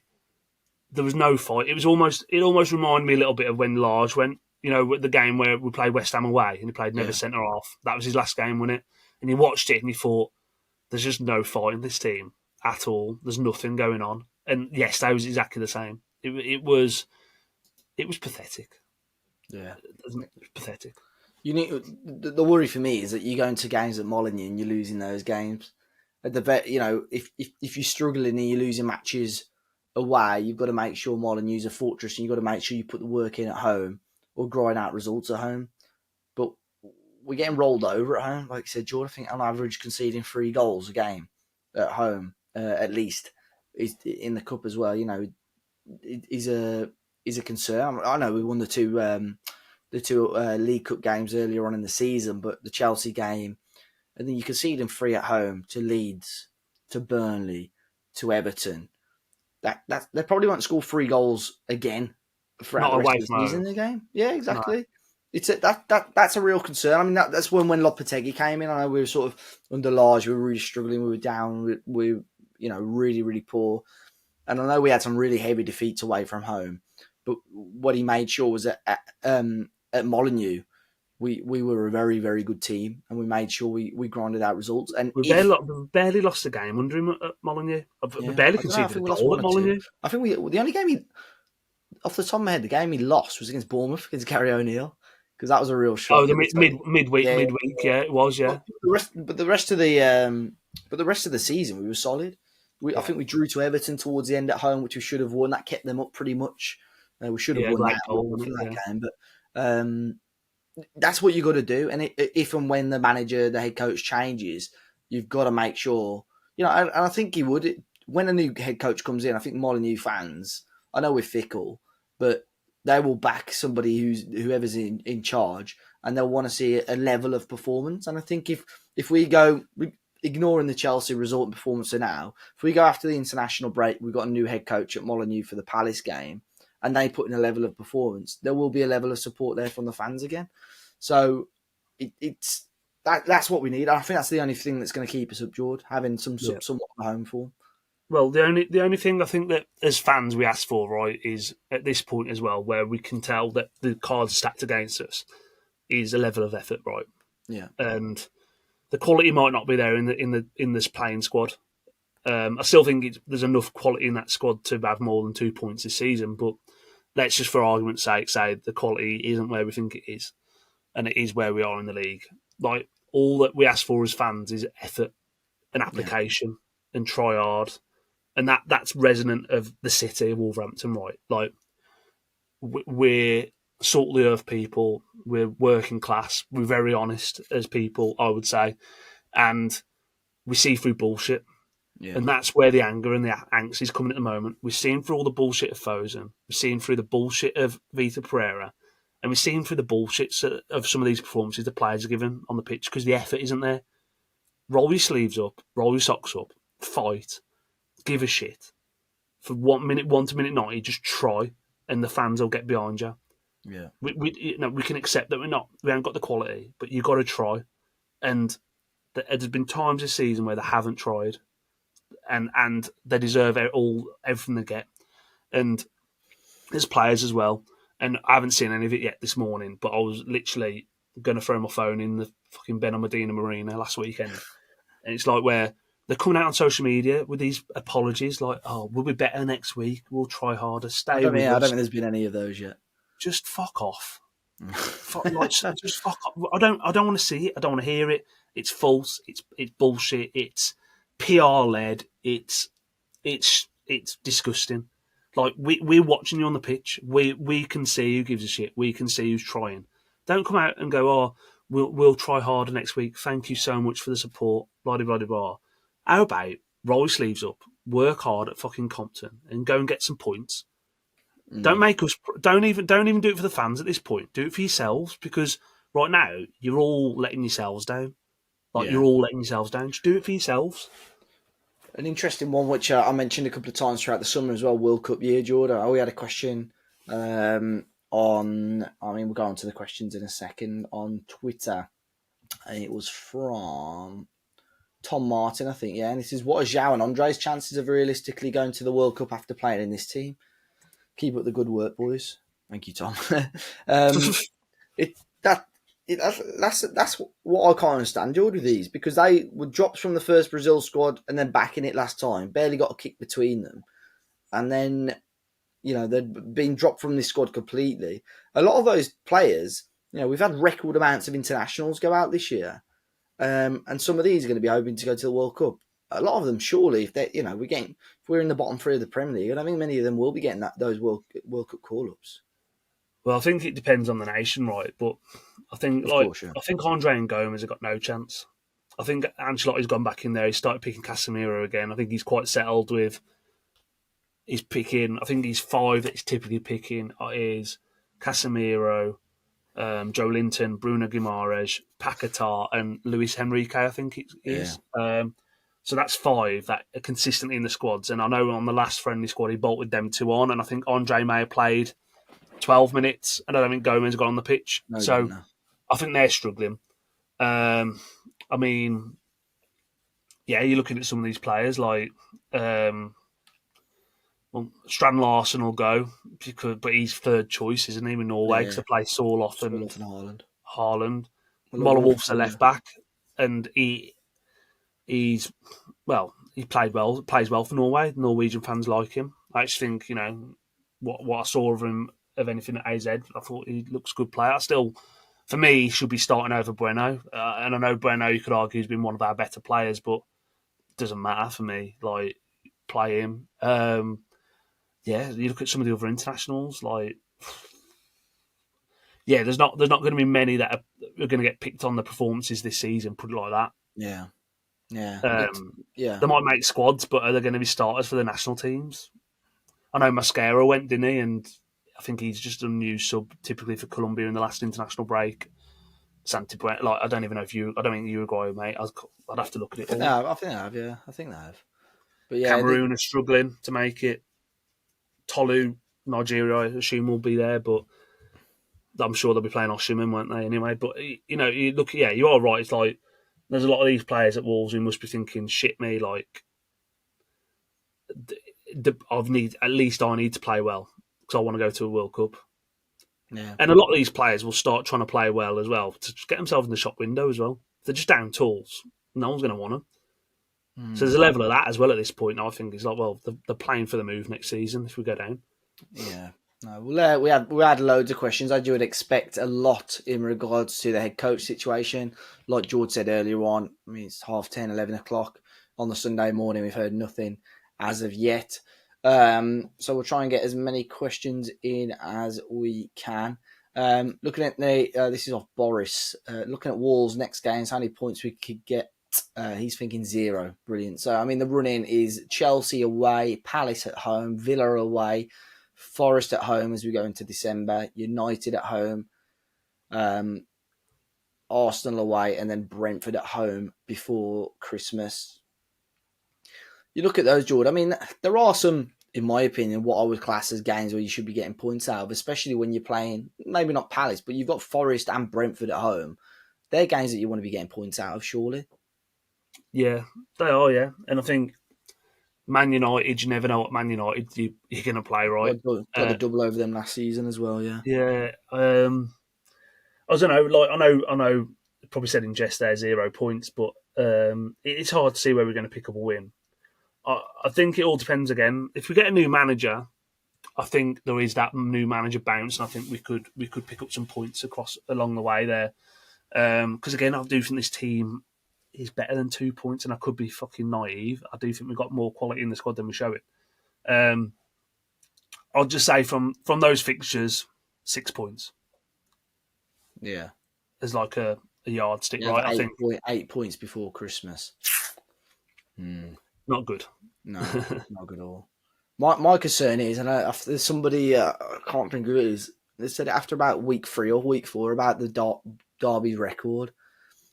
There was no fight. It almost reminded me a little bit of when Large went. You know, the game where we played West Ham away and he played never Yeah. centre half. That was his last game, wasn't it? And he watched it and he thought, "There's just no fight in this team at all. There's nothing going on." And yes, that was exactly the same. It was pathetic. Yeah. It was pathetic. You need the worry for me is that you go into games at Molineux and you're losing those games. At the vet, if you're struggling and you're losing matches away, you've got to make sure Molineux's a fortress, and you've got to make sure you put the work in at home or grind out results at home. But we're getting rolled over at home, like you said, Jord. I think on average conceding 3 goals a game at home, at least, is in the cup as well. Is a concern. I know we won the two League Cup games earlier on in the season, but the Chelsea game, and then you concede them 3 at home to Leeds, to Burnley, to Everton. That they probably won't score 3 goals again throughout Not the rest away of the from season. home. The game, yeah, No. exactly. That's a real concern. I mean, that's when Lopetegui came in. I know we were sort of under Large, we were really struggling. We were down. We really really poor. And I know we had some really heavy defeats away from home, but what he made sure was that at Molineux, we were a very, very good team, and we made sure we grinded out results. And We barely lost the game under him at Molineux. We yeah, barely I don't know, I conceded a think we lost goal one at or two. Molineux. I think the only game off the top of my head, the game he lost was against Bournemouth, against Gary O'Neill, because that was a real Oh, shock. the midweek, Yeah, yeah, it was, yeah. but the rest of the season we were solid. I think we drew to Everton towards the end at home, which we should have won. That kept them up pretty much. We should have Yeah, won great that. goal, We wasn't won it? that Yeah. game, but that's what you got to do. And if and when the head coach changes, you've got to make sure. And I think he would. When a new head coach comes in, I think Molineux fans, I know we're fickle, but they will back somebody whoever's in charge, and they'll want to see a level of performance. And I think if we go, ignoring the Chelsea result and performance for now, if we go after the international break, we've got a new head coach at Molineux for the Palace game, and they put in a level of performance, there will be a level of support there from the fans again. So it's that's what we need. I think that's the only thing that's going to keep us up, Jord, having Yeah. somewhat of a home form. Well, the only thing I think that as fans we ask for, right, is at this point as well, where we can tell that the cards are stacked against us, is a level of effort, right? Yeah, And the quality might not be there in this playing squad. I still think there's enough quality in that squad to have more than 2 points this season, but let's just, for argument's sake, say the quality isn't where we think it is, and it is where we are in the league. Like, all that we ask for as fans is effort and yeah, application and try hard, and that's resonant of the city of Wolverhampton, right? Like, we're salt of the earth people, we're working class, we're very honest as people, I would say, and we see through bullshit. yeah, And that's where the anger and the angst is coming at the moment. We're seeing through all the bullshit of Fosen. We're seeing through the bullshit of Vitor Pereira. And we're seeing through the bullshit of some of these performances the players are given on the pitch because the effort isn't there. Roll your sleeves up, roll your socks up, fight, give a shit. For 1 to minute 90, just try, and the fans will get behind you. yeah. We can accept that we haven't got the quality, but you've got to try. And there's been times this season where they haven't tried, and they deserve everything they get. And there's players as well. And I haven't seen any of it yet this morning, but I was literally going to throw my phone in the fucking Ben Medina Marina last weekend. And it's like where they're coming out on social media with these apologies like, oh, we'll be better next week. We'll try harder. Stay with I don't us. think there's been any of those yet. Just fuck off. Just fuck off. I don't want to see it. I don't want to hear it. It's false. It's bullshit. It's PR led. It's disgusting. Like, we're watching you on the pitch. We can see who gives a shit. We can see who's trying. Don't come out and go, oh, we'll try harder next week. Thank you so much for the support. Blah blah blah blah. How about roll your sleeves up, work hard at fucking Compton, and go and get some points. Don't make us. Don't even do it for the fans at this point. Do it for yourselves, because right now you're all letting yourselves down. Like, Yeah. you're all letting yourselves down. Just do it for yourselves. An interesting one, which I mentioned a couple of times throughout the summer as well, World Cup year, Jordan. We had a question on, we'll go on to the questions in a second, on Twitter. And it was from Tom Martin, I think, yeah. And this is, what are João and Andre's chances of realistically going to the World Cup after playing in this team? Keep up the good work, boys. Thank you, Tom. That's what I can't understand, Jord, with these, because they were dropped from the first Brazil squad and then back in it last time. Barely got a kick between them, and then they'd been dropped from this squad completely. A lot of those players, we've had record amounts of internationals go out this year, and some of these are going to be hoping to go to the World Cup. A lot of them, surely, if we're in the bottom three of the Premier League, I don't think many of them will be getting those World Cup call-ups. Well, I think it depends on the nation, right? But I think, I think Andre and Gomez have got no chance. I think Ancelotti's gone back in there. He started picking Casemiro again. I think he's quite settled with. He's picking. I think he's 5 that he's typically picking is Casemiro, Joe Linton, Bruno Guimaraes, Paquetá, and Luis Henrique. I think it is. Yeah. So that's 5 that are consistently in the squads. And I know on the last friendly squad he bolted them 2 on, and I think Andre may have played 12 minutes, and I don't think Gomez got on the pitch. No, so I think they're struggling. Yeah, you're looking at some of these players like Strand Larson will go, but he's third choice, isn't he, in Norway, because they play Sorloth and Haaland. Moller Wolf's a left back, and he plays well for Norway. Norwegian fans like him. I actually think, what I saw of him, of anything at AZ, I thought he looks a good player. Still, for me, he should be starting over Bueno. And I know Bueno, you could argue, has been one of our better players, but it doesn't matter for me. Like, play him. You look at some of the other internationals, there's not going to be many that are going to get picked on the performances this season, put it like that. Yeah. They might make squads, but are they going to be starters for the national teams? I know Mascara went, didn't he? And I think he's just a new sub, typically for Colombia in the last international break. Santi Brent, I don't even know I don't think Uruguay, mate. I'd have to look at it all. No, I think they have. But yeah, Cameroon are struggling to make it. Tolu, Nigeria, I assume will be there, but I'm sure they'll be playing Osimhen, won't they? Anyway, but you look, yeah, you are right. It's like there's a lot of these players at Wolves who must be thinking, shit me, like I need to play well because I want to go to a World Cup. Yeah. And a lot of these players will start trying to play well as well to get themselves in the shop window as well. If they're just down tools, no one's going to want them. So there's a level of that as well at this point. I think it's like, well, they're playing for the move next season if we go down. Yeah. No, well, we had loads of questions. As you would expect, a lot in regards to the head coach situation. Like Jord said earlier on, I mean, it's 10:30, 11 o'clock on the Sunday morning. We've heard nothing as of yet. So we'll try and get as many questions in as we can. Looking at this is off Boris. Looking at Wolves' next games, how many points we could get. He's thinking 0. Brilliant. So, I mean, the run-in is Chelsea away, Palace at home, Villa away, Forest at home as we go into December, United at home, Arsenal away, and then Brentford at home before Christmas. You look at those, Jord. I mean, there are some, in my opinion, what I would class as games where you should be getting points out of, especially when you're playing, maybe not Palace, but you've got Forest and Brentford at home. They're games that you want to be getting points out of, surely. Yeah, they are, yeah. And I think Man United, you never know what Man United you're going to play, right? Got the double over them last season as well, yeah. Yeah. I don't know. Like I know. Probably said in jest there 0 points, but it's hard to see where we're going to pick up a win. I think it all depends again. If we get a new manager, I think there is that new manager bounce, and I think we could pick up some points across along the way there. Because again, I do think this team is better than 2 points, and I could be fucking naive. I do think we've got more quality in the squad than we show it. I'll just say from those fixtures, 6 points. Yeah. As like a yardstick, right? I think 8 points before Christmas. Not good. No, not good at all. My concern is, and after somebody, I can't think who it is, they said after about week 3 or week 4 about the Derby's record.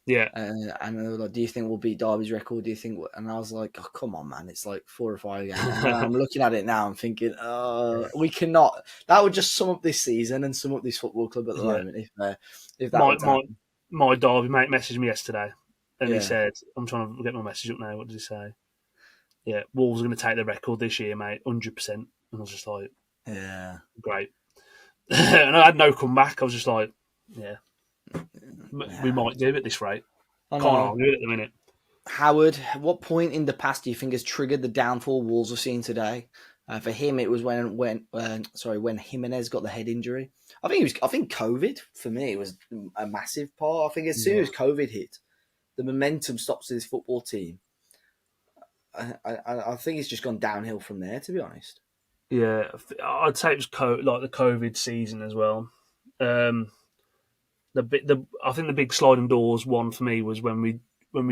Yeah. And they were like, do you think we'll beat Derby's record? Do you think? And I was like, oh, come on, man. It's like 4 or 5 games. And I'm looking at it now. I'm thinking, we cannot. That would just sum up this season and sum up this football club at the moment. If that would happen. My Derby mate messaged me yesterday and he said, I'm trying to get my message up now. What did he say? Yeah, Wolves are going to take the record this year, mate, 100%. And I was just like, yeah, great. And I had no comeback. I was just like, yeah. We might do it at this rate. Can't argue it at the minute. Howard, what point in the past do you think has triggered the downfall Wolves are seeing today? For him, it was when Jimenez got the head injury. I think COVID for me was a massive part. I think as soon as COVID hit, the momentum stops to this football team. I think it's just gone downhill from there, to be honest. Yeah, I'd say it was like the COVID season as well. I think the big sliding doors one for me was when we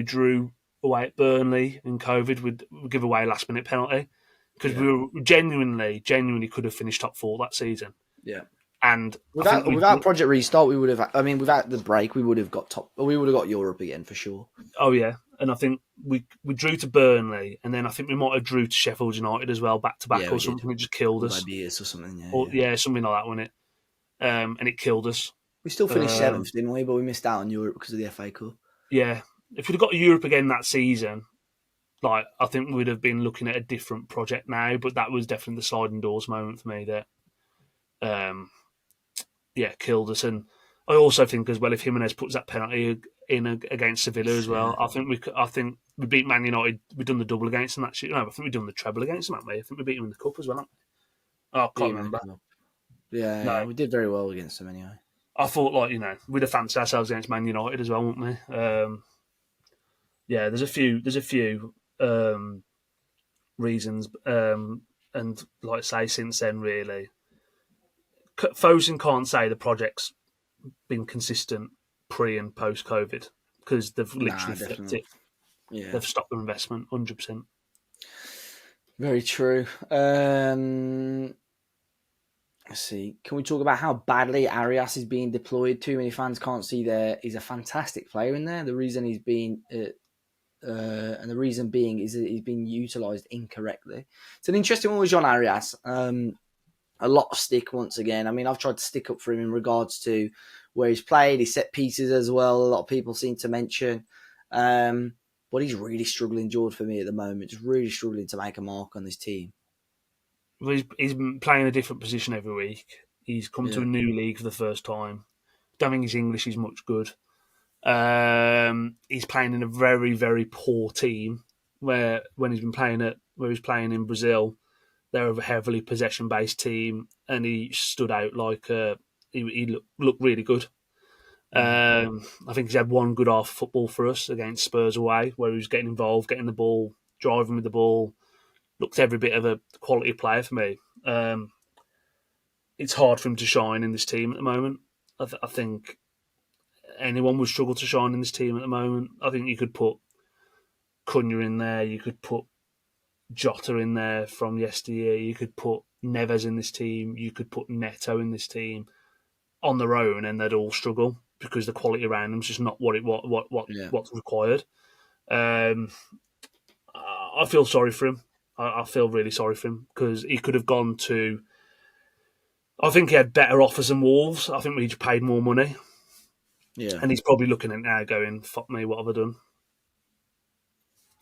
drew away at Burnley in COVID. We'd give away a last minute penalty because we were genuinely could have finished top 4 that season. Yeah, and without Project Restart, we would have. I mean, without the break, we would have got top. We would have got Europe again for sure. Oh yeah, and I think we drew to Burnley, and then I think we might have drew to Sheffield United as well, back to back or something. It just killed us. Maybe or something. Something like that, wasn't it? And it killed us. We still finished 7th, didn't we? But we missed out on Europe because of the FA Cup. Yeah, if we'd have got Europe again that season, like I think we'd have been looking at a different project now. But that was definitely the sliding doors moment for me that, killed us. And I also think as well, if Jimenez puts that penalty in against Sevilla as well, I think we beat Man United. We've done the double against them that shit. No, I think we've done the treble against them, haven't we? I think we beat them in the cup as well, haven't we? Oh, I can't remember. Yeah, we did very well against them anyway. I thought, we'd have fancied ourselves against Man United as well, wouldn't we? There's a few reasons, and like I say, since then, really, Fosun can't say the project's been consistent pre and post COVID because they've literally flipped it. Yeah, they've stopped their investment 100%. Very true. Let's see. Can we talk about how badly Arias is being deployed? Too many fans can't see there. He's a fantastic player in there. The reason he's being, and the reason being is that he's being utilised incorrectly. It's an interesting one with Jean Arias. a lot of stick once again. I mean, I've tried to stick up for him in regards to where he's played, his set pieces as well. A lot of people seem to mention. But he's really struggling, Jord, for me at the moment. Just really struggling to make a mark on this team. Well, he's been playing a different position every week. He's come to Yeah. a new league for the first time. Don't think his English is much good. He's playing in a very, very poor team. Where when he's playing in Brazil, they're a heavily possession based team, and he stood out like he looked really good. I think he's had one good half of football for us against Spurs away, where he was getting involved, getting the ball, driving with the ball. Looked every bit of a quality player for me. It's hard for him to shine in this team at the moment. I think anyone would struggle to shine in this team at the moment. I think you could put Cunha in there, you could put Jota in there from yesteryear, you could put Neves in this team, you could put Neto in this team on their own, and they'd all struggle because the quality around them is just not what's required. I feel sorry for him. I feel really sorry for him because he could have gone to. I think he had better offers than Wolves. I think we just paid more money. Yeah. And he's probably looking at it now going, fuck me, what have I done?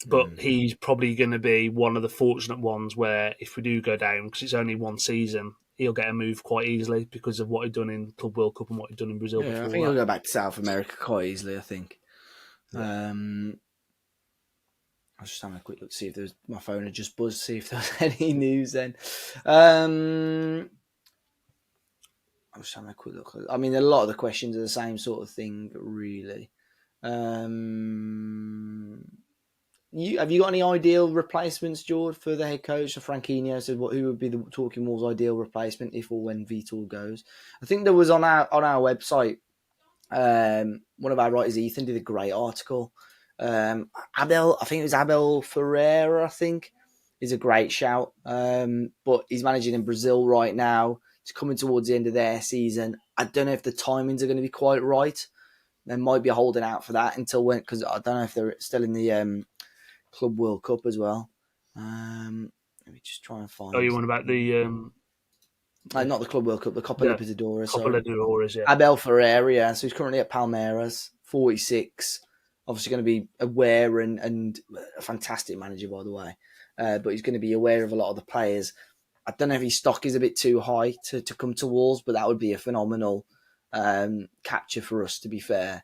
But he's probably going to be one of the fortunate ones where if we do go down, because it's only one season, he'll get a move quite easily because of what he'd done in Club World Cup and what he'd done in Brazil Yeah, before I think that. he'll go back to South America quite easily, I think. Yeah. I was just having a quick look to see if my phone had just buzzed, see if there was any news then. I was having a quick look. I mean, a lot of the questions are the same sort of thing, really. Have you got any ideal replacements, Jord, for the head coach? So Franquinho said, who would be the Talking Wolves' ideal replacement if or when Vitor goes? I think there was on our website. One of our writers, Ethan, did a great article. Abel, I think it was Abel Ferreira, I think, is a great shout. But he's managing in Brazil right now. It's coming towards the end of their season. I don't know if the timings are going to be quite right. They might be holding out for that until when, because I don't know if they're still in the Club World Cup as well. Let me just try and find. Oh, you want about the not the Club World Cup, the Copa Libertadores. Copa Libertadores, yeah. Abel Ferreira, yeah. So he's currently at Palmeiras, 46. Obviously going to be aware and a fantastic manager, by the way. But he's going to be aware of a lot of the players. I don't know if his stock is a bit too high to come to Wolves, but that would be a phenomenal capture for us, to be fair.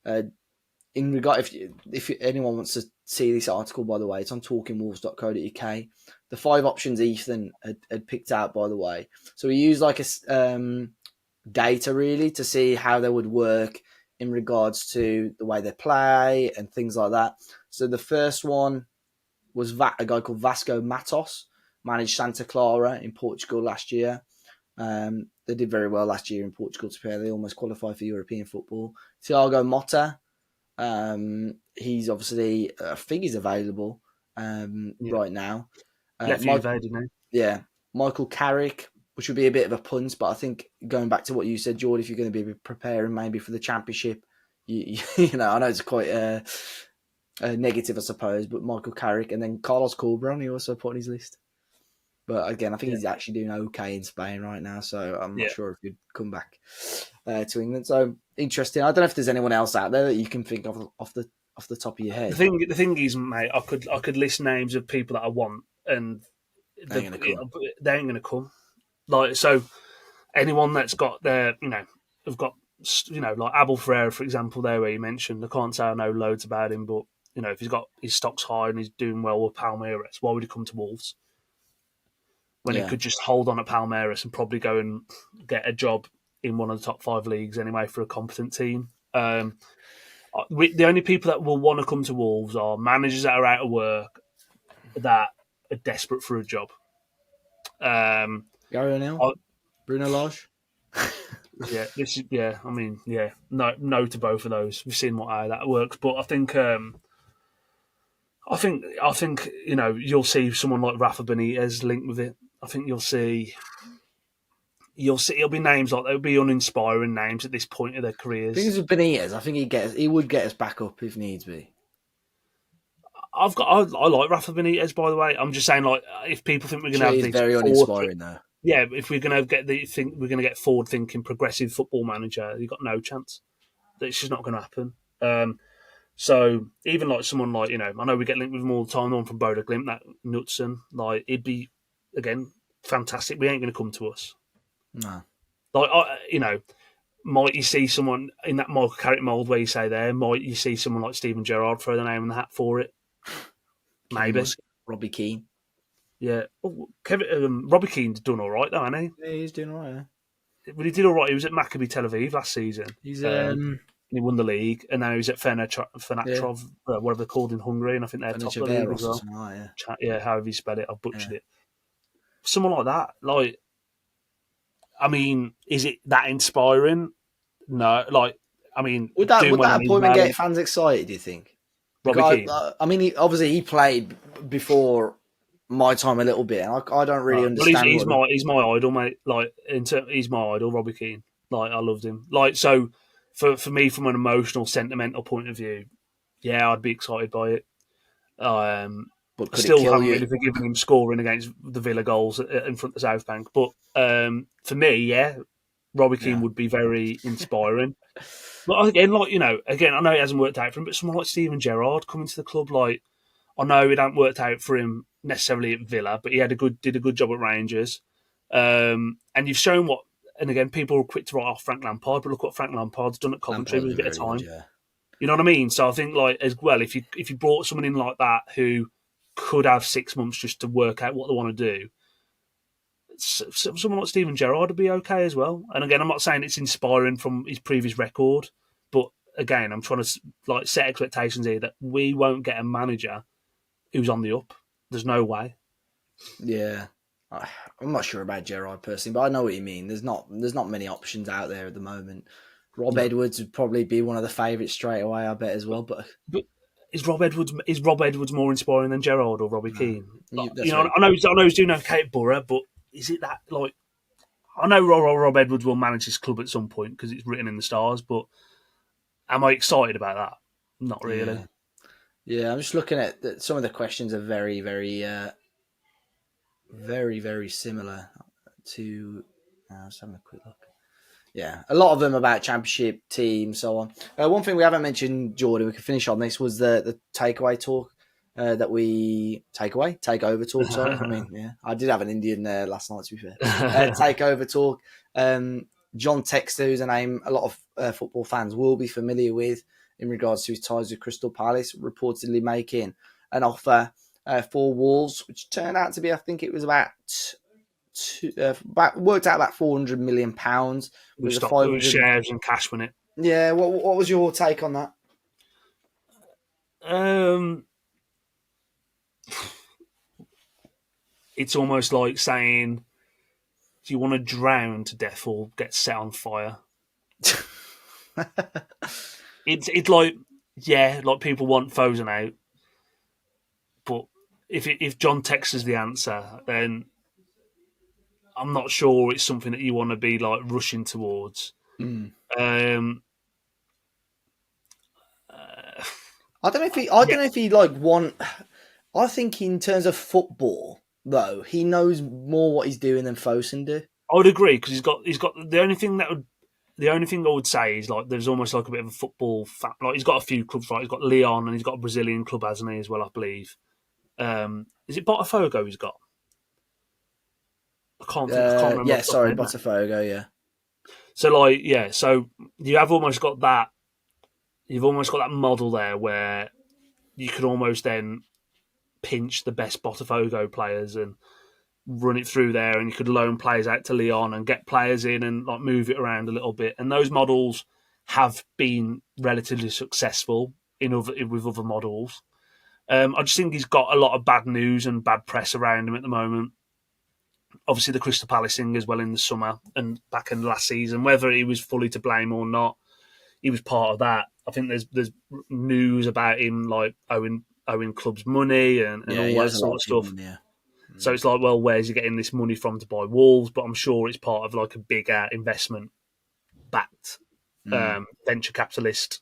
In regard, if anyone wants to see this article, by the way, it's on talkingwolves.co.uk. The 5 options Ethan had picked out, by the way. So he used like a data really to see how they would work in regards to the way they play and things like that. So the first one was a guy called Vasco Matos, managed Santa Clara in Portugal last year. They did very well last year in Portugal, to be fair. They almost qualified for European football. Thiago Motta, he's obviously, I think he's available right now. Yeah. Michael Carrick, which would be a bit of a punt, but I think going back to what you said, Jord, if you're going to be preparing maybe for the championship, you know, I know it's quite a negative, I suppose, but Michael Carrick and then Carlos Corberán, he also put on his list. But again, I think he's actually doing okay in Spain right now, so I'm not sure if he'd come back to England. So interesting. I don't know if there's anyone else out there that you can think of off the top of your head. The thing is, mate, I could list names of people that I want, and they ain't going to come. Like, so anyone that's got their, have got, like Abel Ferreira, for example, there where you mentioned. I can't say I know loads about him, but if he's got his stocks high and he's doing well with Palmeiras, why would he come to Wolves? When he could just hold on at Palmeiras and probably go and get a job in one of the top 5 leagues anyway for a competent team. The only people that will want to come to Wolves are managers that are out of work that are desperate for a job. Gary O'Neill, Bruno Lage. No to both of those. We've seen how that works, but I think you'll see someone like Rafa Benitez linked with it. I think you'll see it'll be names like they'll be uninspiring names at this point of their careers. Things with Benitez, I think he would get us back up if needs be. I like Rafa Benitez, by the way. I'm just saying, like, if people think we're going to have this, very uninspiring though. yeah, if we're going to we're going to get forward thinking, progressive football manager, you've got no chance. It's just not going to happen. So even like someone like I know we get linked with him all the time. On from Boda Glimt, that Knudsen, like it'd be again fantastic. We ain't going to come to us. No. Like might you see someone in that Michael Carrick mould where you say there? Might you see someone like Steven Gerrard throw the name in the hat for it? Kevin Maybe. Muscat, Robbie Keane. Yeah. Oh, Robbie Keane's done all right though, hasn't Yeah, he's doing all right. Yeah. he? But he did all right. He was at Maccabi Tel Aviv last season. He's And he won the league, and now he's at yeah, Fenertrov, whatever they're called in Hungary, and I think they're top of the league as or well. something like that, Yeah, however you spell it, I've butchered yeah. it. Someone like that, like, I mean, is it that inspiring? No, like, I mean, Would doing well that in his appointment get name, fans excited? Do you think? Robbie Because Keane. I mean, obviously he played before my time a little bit, and I don't really Well, understand he's my idol, mate. Like, he's my idol, Robbie Keane. Like, I loved him. Like, so for me, from an emotional, sentimental point of view, yeah, I'd be excited by it. But I could it still kill haven't you? really forgiven him scoring against the Villa goals in front of South Bank. But for me, yeah, Robbie Keane Yeah, would be very inspiring. But again, like again, I know it hasn't worked out for him, but someone like Steven Gerrard coming to the club, like I know it hasn't worked out for him necessarily at Villa, but he did a good job at Rangers. And you've shown what, and again, people are quick to write off Frank Lampard, but look what Frank Lampard's done at Coventry Lampard with was a bit of very good. time. Yeah, You know what I mean? So I think like as well, if you brought someone in like that who could have 6 months just to work out what they want to do, someone like Steven Gerrard would be okay as well. And again, I'm not saying it's inspiring from his previous record, but again, I'm trying to like set expectations here that we won't get a manager who's on the up. There's no way. yeah. I'm not sure about Gerrard personally, but I know what you mean. There's not many options out there at the moment. Rob No. Edwards would probably be one of the favourites straight away, I bet as well. But But is Rob Edwards more inspiring than Gerrard or Robbie no, Keane? Like, that's very I know he's doing okay at Borough, but is it that like I know Rob Edwards will manage his club at some point because it's written in the stars, but am I excited about that? Not really. yeah, yeah. I'm just looking at some of the questions are very, very, very, very similar to. Let's have a quick look. Yeah, a lot of them about championship teams, so on. One thing we haven't mentioned, Jordan, we can finish on this was the takeaway talk that we takeover talk. Sorry, I mean, yeah, I did have an Indian there last night. To be fair, takeover talk. John Texter, who's a name a lot of football fans will be familiar with in regards to his ties with Crystal Palace, reportedly making an offer for Wolves, which turned out to be, I think it was worked out about £400 million With with a stock, with 500. shares and cash in it. Yeah, what was your take on that? Um, it's almost like saying, "Do you want to drown to death or get set on fire?" It's like like people want Foden out, but if John Texter's the answer, then I'm not sure it's something that you want to be like rushing towards. Mm. Um, I don't know if he. yeah, Like want. I think in terms of football, though, he knows more what he's doing than Fosun do. I would agree because he's got the only thing I would say is like there's almost like a bit of a football like he's got a few clubs, right? He's got Leon and he's got a Brazilian club, hasn't he, as well, I believe. Is it Botafogo he's got? I can't remember. Yeah, sorry, Botafogo. Yeah, So like so you have almost got that. You've almost got that model there where you could almost then pinch the best Botafogo players and run it through there, and you could loan players out to Leon and get players in and like move it around a little bit. And those models have been relatively successful with other models. I just think he's got a lot of bad news and bad press around him at the moment. Obviously, the Crystal Palace thing as well in the summer and back in the last season, whether he was fully to blame or not, he was part of that. I think there's news about him like owing clubs money and yeah, all he that has a lot sort of of people stuff. in there. So it's like, well, where's he getting this money from to buy Wolves? But I'm sure it's part of like a bigger investment backed venture capitalist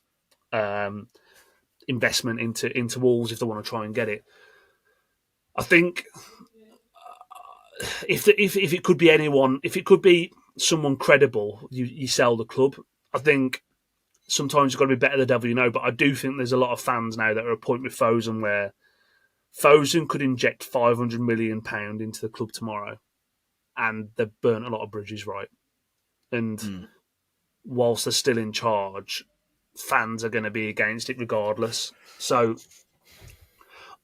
investment into Wolves if they want to try and get it. I think if it could be anyone, if it could be someone credible, you sell the club. I think sometimes you've got to be better the devil you know, but I do think there's a lot of fans now that are at a point with Fosun where Fosun could inject £500 million into the club tomorrow, and they've burnt a lot of bridges, right? And whilst they're still in charge, fans are going to be against it regardless. So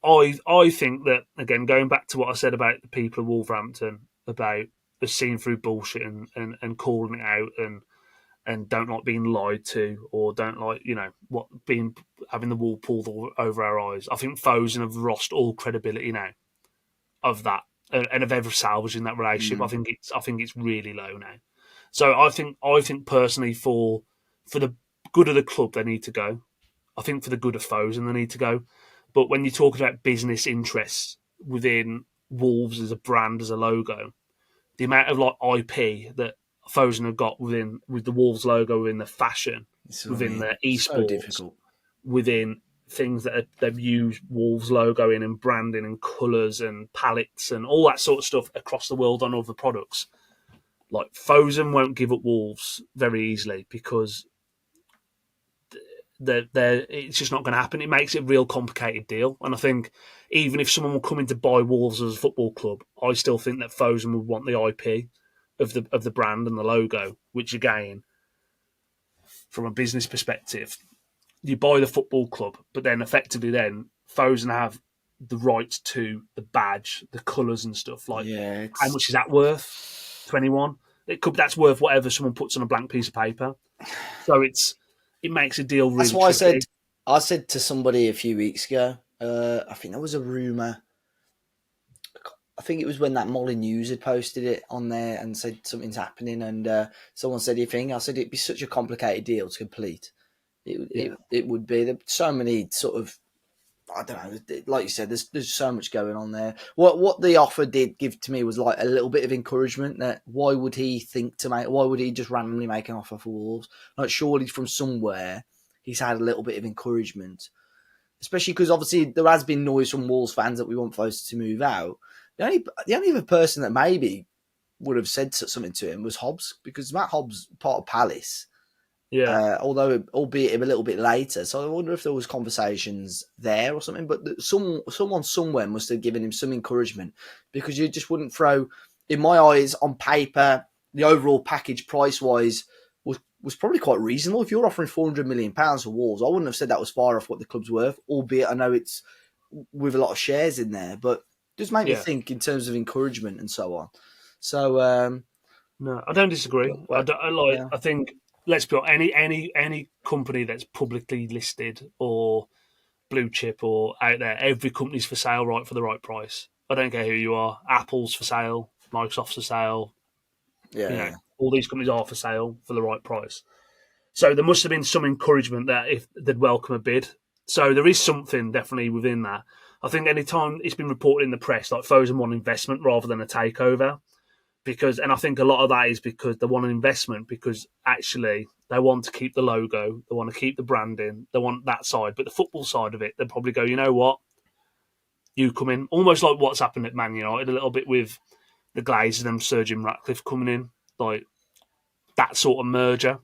I think that, again, going back to what I said about the people of Wolverhampton, about seeing through bullshit and calling it out and don't like being lied to, or don't like, having the wool pulled over our eyes. I think Fosun have lost all credibility now of that and of ever salvaging that relationship. I think it's really low now. So I think personally for the good of the club they need to go. I think for the good of Fosun they need to go. But when you're talking about business interests within Wolves as a brand, as a logo, the amount of IP that Fosun have got with the Wolves logo, within the fashion, within their esports, within things that they've used Wolves logo in and branding and colours and palettes and all that sort of stuff across the world on other products. Like, Fosun won't give up Wolves very easily because it's just not going to happen. It makes it a real complicated deal. And I think even if someone were coming to buy Wolves as a football club, I still think that Fosun would want the IP of the brand and the logo, which, again, from a business perspective, you buy the football club, but then effectively then Fosun have the rights to the badge, the colours and stuff. How much is that worth? 21? That's worth whatever someone puts on a blank piece of paper. So it makes a deal really That's why tricky. I said to somebody a few weeks ago, I think there was a rumour. I think it was when that Molyneux had posted it on there and said something's happening, and someone said, "You think?" I said, "It'd be such a complicated deal to complete. It would be. There's so many sort of, I don't know, like you said, there's so much going on there. What the offer did give to me was like a little bit of encouragement that why would he just randomly make an offer for Wolves? Like, surely from somewhere he's had a little bit of encouragement, especially because obviously there has been noise from Wolves fans that we want Fosun to move out. The only other person that maybe would have said something to him was Hobbs, because Matt Hobbs part of Palace. Yeah. Although albeit a little bit later, so I wonder if there was conversations there or something. But someone somewhere must have given him some encouragement, because you just wouldn't throw, in my eyes, on paper, the overall package price wise was probably quite reasonable. If you're offering £400 million for Wolves, I wouldn't have said that was far off what the club's worth. Albeit I know it's with a lot of shares in there, but just made me think in terms of encouragement and so on. So no, I don't disagree. I think, let's be honest, any company that's publicly listed or blue chip or out there, every company's for sale, right, for the right price. I don't care who you are. Apple's for sale, Microsoft's for sale. All these companies are for sale for the right price. So there must have been some encouragement that if they'd welcome a bid. So there is something definitely within that. I think any time it's been reported in the press, like Fosun want investment rather than a takeover. And I think a lot of that is because they want an investment, because actually they want to keep the logo, they want to keep the branding, they want that side. But the football side of it, they'll probably go, you know what? You come in, almost like what's happened at Man United a little bit with the Glazers and Sir Jim Ratcliffe coming in, like that sort of merger.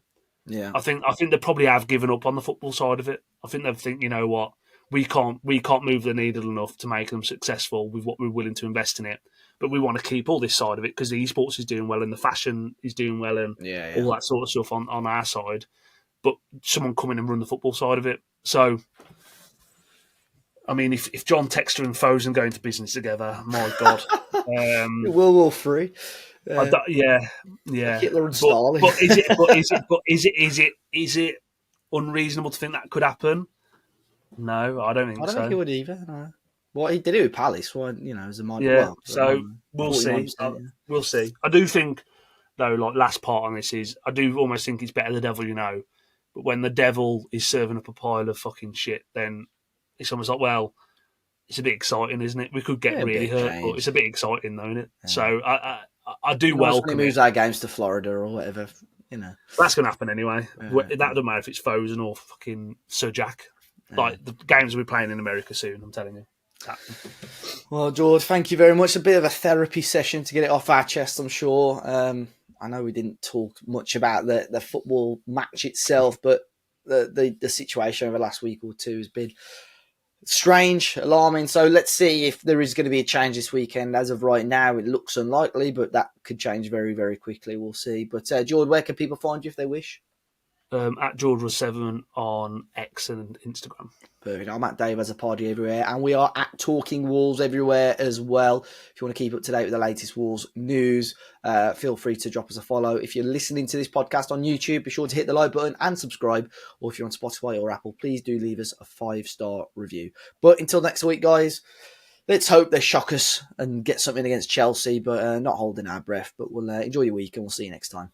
Yeah, I think they probably have given up on the football side of it. I think they think, you know what, we can't move the needle enough to make them successful with what we're willing to invest in it. But we want to keep all this side of it because the esports is doing well and the fashion is doing well and all that sort of stuff on our side. But someone come in and run the football side of it. So, I mean, if John Textor and Fosun go into business together, my God. World War III. Hitler and Stalin. But is it unreasonable to think that could happen? No, I don't think so. I don't think it would either. No. Well, he did it with Palace. Well, as a minor. Yeah, well, so we'll see. We'll see. I do think, though, like, last part on this is, I do almost think it's better the devil you know. But when the devil is serving up a pile of fucking shit, then it's almost like, well, it's a bit exciting, isn't it? We could get really hurt, but it's a bit exciting, though, isn't it? Yeah. So I do welcome when he moves our games to Florida or whatever, That's going to happen anyway. That doesn't matter if it's Fosun or fucking Sir Jack. Like, the games we're playing in America soon, I'm telling you. Well, George, thank you very much. A bit of a therapy session to get it off our chest, I'm sure. I know we didn't talk much about the football match itself, but the situation over the last week or two has been strange, alarming. So let's see if there is going to be a change this weekend. As of right now, it looks unlikely, but that could change very, very quickly. We'll see. But George, where can people find you if they wish? At Jord7 on X and Instagram. Perfect. I'm at Dave as a party everywhere, and we are at Talking Wolves everywhere as well. If you want to keep up to date with the latest Wolves news, feel free to drop us a follow. If you're listening to this podcast on YouTube, be sure to hit the like button and subscribe. Or if you're on Spotify or Apple, please do leave us a 5-star review. But until next week, guys, let's hope they shock us and get something against Chelsea, but not holding our breath. But we'll enjoy your week, and we'll see you next time.